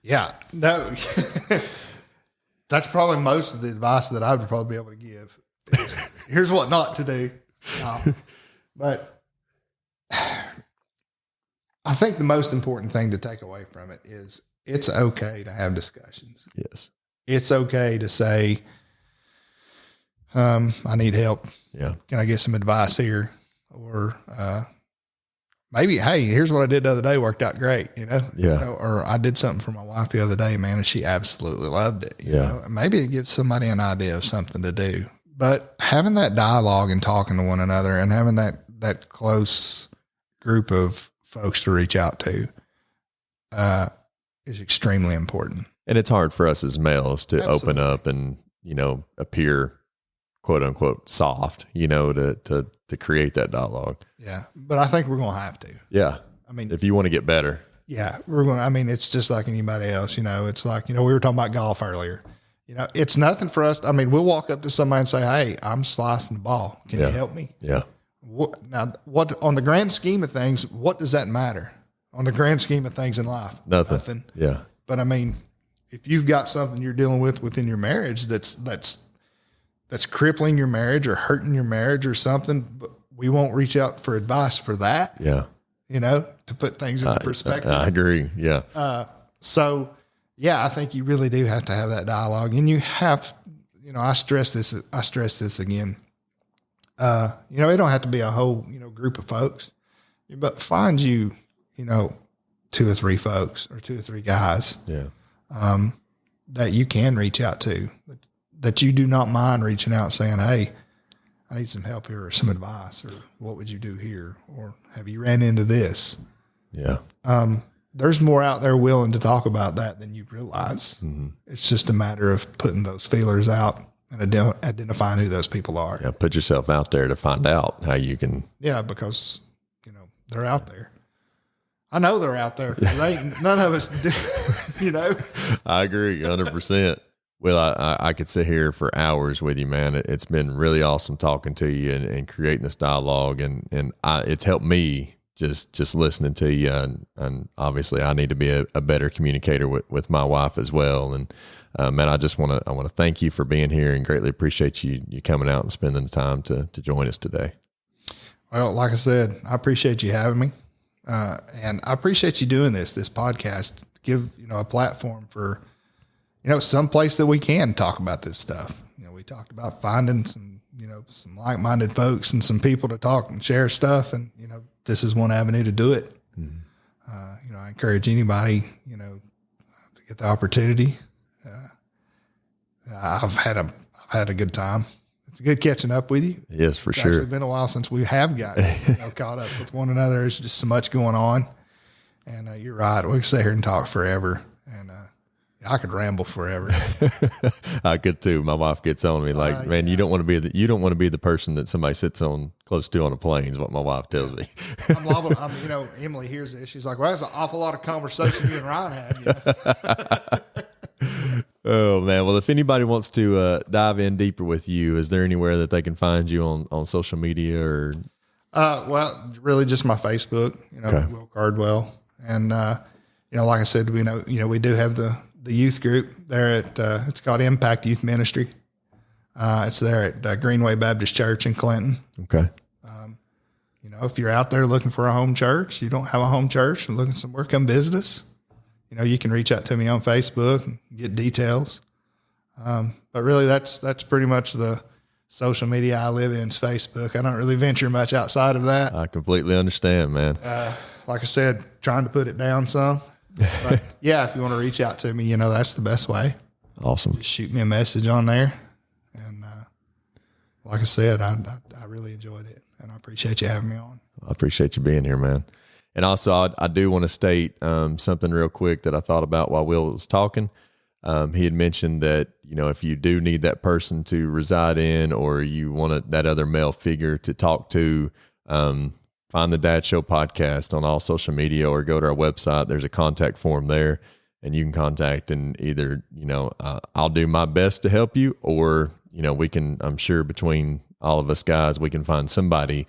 Yeah, no, that's probably most of the advice that I would probably be able to give. Here's what not to do. But I think the most important thing to take away from it is it's okay to have discussions. Yes. It's okay to say, I need help. Yeah. Can I get some advice here? Or, maybe, hey, here's what I did the other day. Worked out great, Yeah. or I did something for my wife the other day, man, and she absolutely loved it. You Yeah. know? Maybe it gives somebody an idea of something to do. But having that dialogue and talking to one another and having that close group of folks to reach out to is extremely important. And it's hard for us as males to Absolutely. open up and, appear quote unquote soft, to create that dialogue. Yeah. But I think we're going to have to. Yeah. I mean, If you want to get better. yeah, it's just like anybody else, it's like, we were talking about golf earlier. It's nothing for us. We'll walk up to somebody and say, hey, I'm slicing the ball. Can you help me? Yeah. What on the grand scheme of things, what does that matter on the grand scheme of things in life? Nothing. Yeah. But if you've got something you're dealing with within your marriage, that's crippling your marriage or hurting your marriage or something, but we won't reach out for advice for that. Yeah. To put things into perspective. I agree. Yeah. So yeah, I think you really do have to have that dialogue, and you have, I stress this again. It don't have to be a whole, group of folks, but find you, 2 or 3 folks or 2 or 3 guys that you can reach out to, that you do not mind reaching out saying, hey, I need some help here or some advice, or what would you do here? Or have you ran into this? Yeah. There's more out there willing to talk about that than you realize. Mm-hmm. It's just a matter of putting those feelers out and identifying who those people are. Yeah. Put yourself out there to find out how you can. Yeah. Because, they're out there. I know they're out there. None of us do, I agree 100%. Well, I could sit here for hours with you, man. It's been really awesome talking to you and creating this dialogue, and it's helped me just listening to you. And obviously, I need to be a better communicator with my wife as well. And man, I want to thank you for being here, and greatly appreciate you coming out and spending the time to join us today. Well, like I said, I appreciate you having me, and I appreciate you doing this podcast to give a platform for. Some place that we can talk about this stuff. We talked about finding some, some like-minded folks and some people to talk and share stuff. And, this is one avenue to do it. Mm-hmm. I encourage anybody, to get the opportunity. I've had a good time. It's good catching up with you. Yes, for sure. It's actually been a while since we have gotten caught up with one another. There's just so much going on. And you're right. We can sit here and talk forever. And, I could ramble forever. I could too. My wife gets on me like, man, you don't want to be the person that somebody sits on close to on a plane is what my wife tells me. I'm liable. Emilee hears this. She's like, well, that's an awful lot of conversation you and Ryan had. Oh man. Well, if anybody wants to dive in deeper with you, is there anywhere that they can find you on social media or? Well, really just my Facebook, okay. Will Cardwell. And, like I said, we do have the youth group there at, it's called Impact Youth Ministry. It's there at Greenway Baptist Church in Clinton. Okay. If you're out there looking for a home church, you don't have a home church and looking somewhere, come visit us. You can reach out to me on Facebook and get details. But really that's pretty much the social media I live in is Facebook. I don't really venture much outside of that. I completely understand, man. Like I said, trying to put it down some. But yeah, if you want to reach out to me, that's the best way. Awesome. Just shoot me a message on there. And like I said, I really enjoyed it, and I appreciate you having me on. I appreciate you being here, man. And also, I do want to state something real quick that I thought about while Will was talking. He had mentioned that, if you do need that person to reside in, or you want that other male figure to talk to, find the Dad Show podcast on all social media or go to our website. There's a contact form there, and you can contact, and either, I'll do my best to help you, or, we can, I'm sure between all of us guys, we can find somebody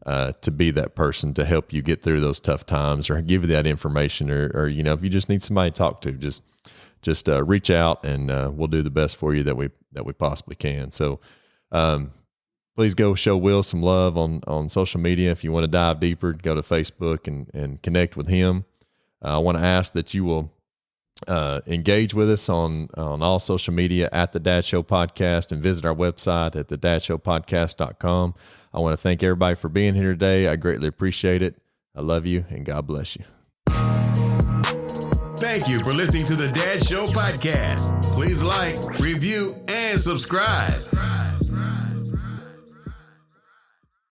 to be that person to help you get through those tough times, or give you that information, or if you just need somebody to talk to, just reach out, and we'll do the best for you that we possibly can. So, please go show Will some love on social media. If you want to dive deeper, go to Facebook and connect with him. I want to ask that you will engage with us on all social media at the Dad Show Podcast, and visit our website at thedadshowpodcast.com. I want to thank everybody for being here today. I greatly appreciate it. I love you, and God bless you. Thank you for listening to the Dad Show Podcast. Please like, review, and subscribe.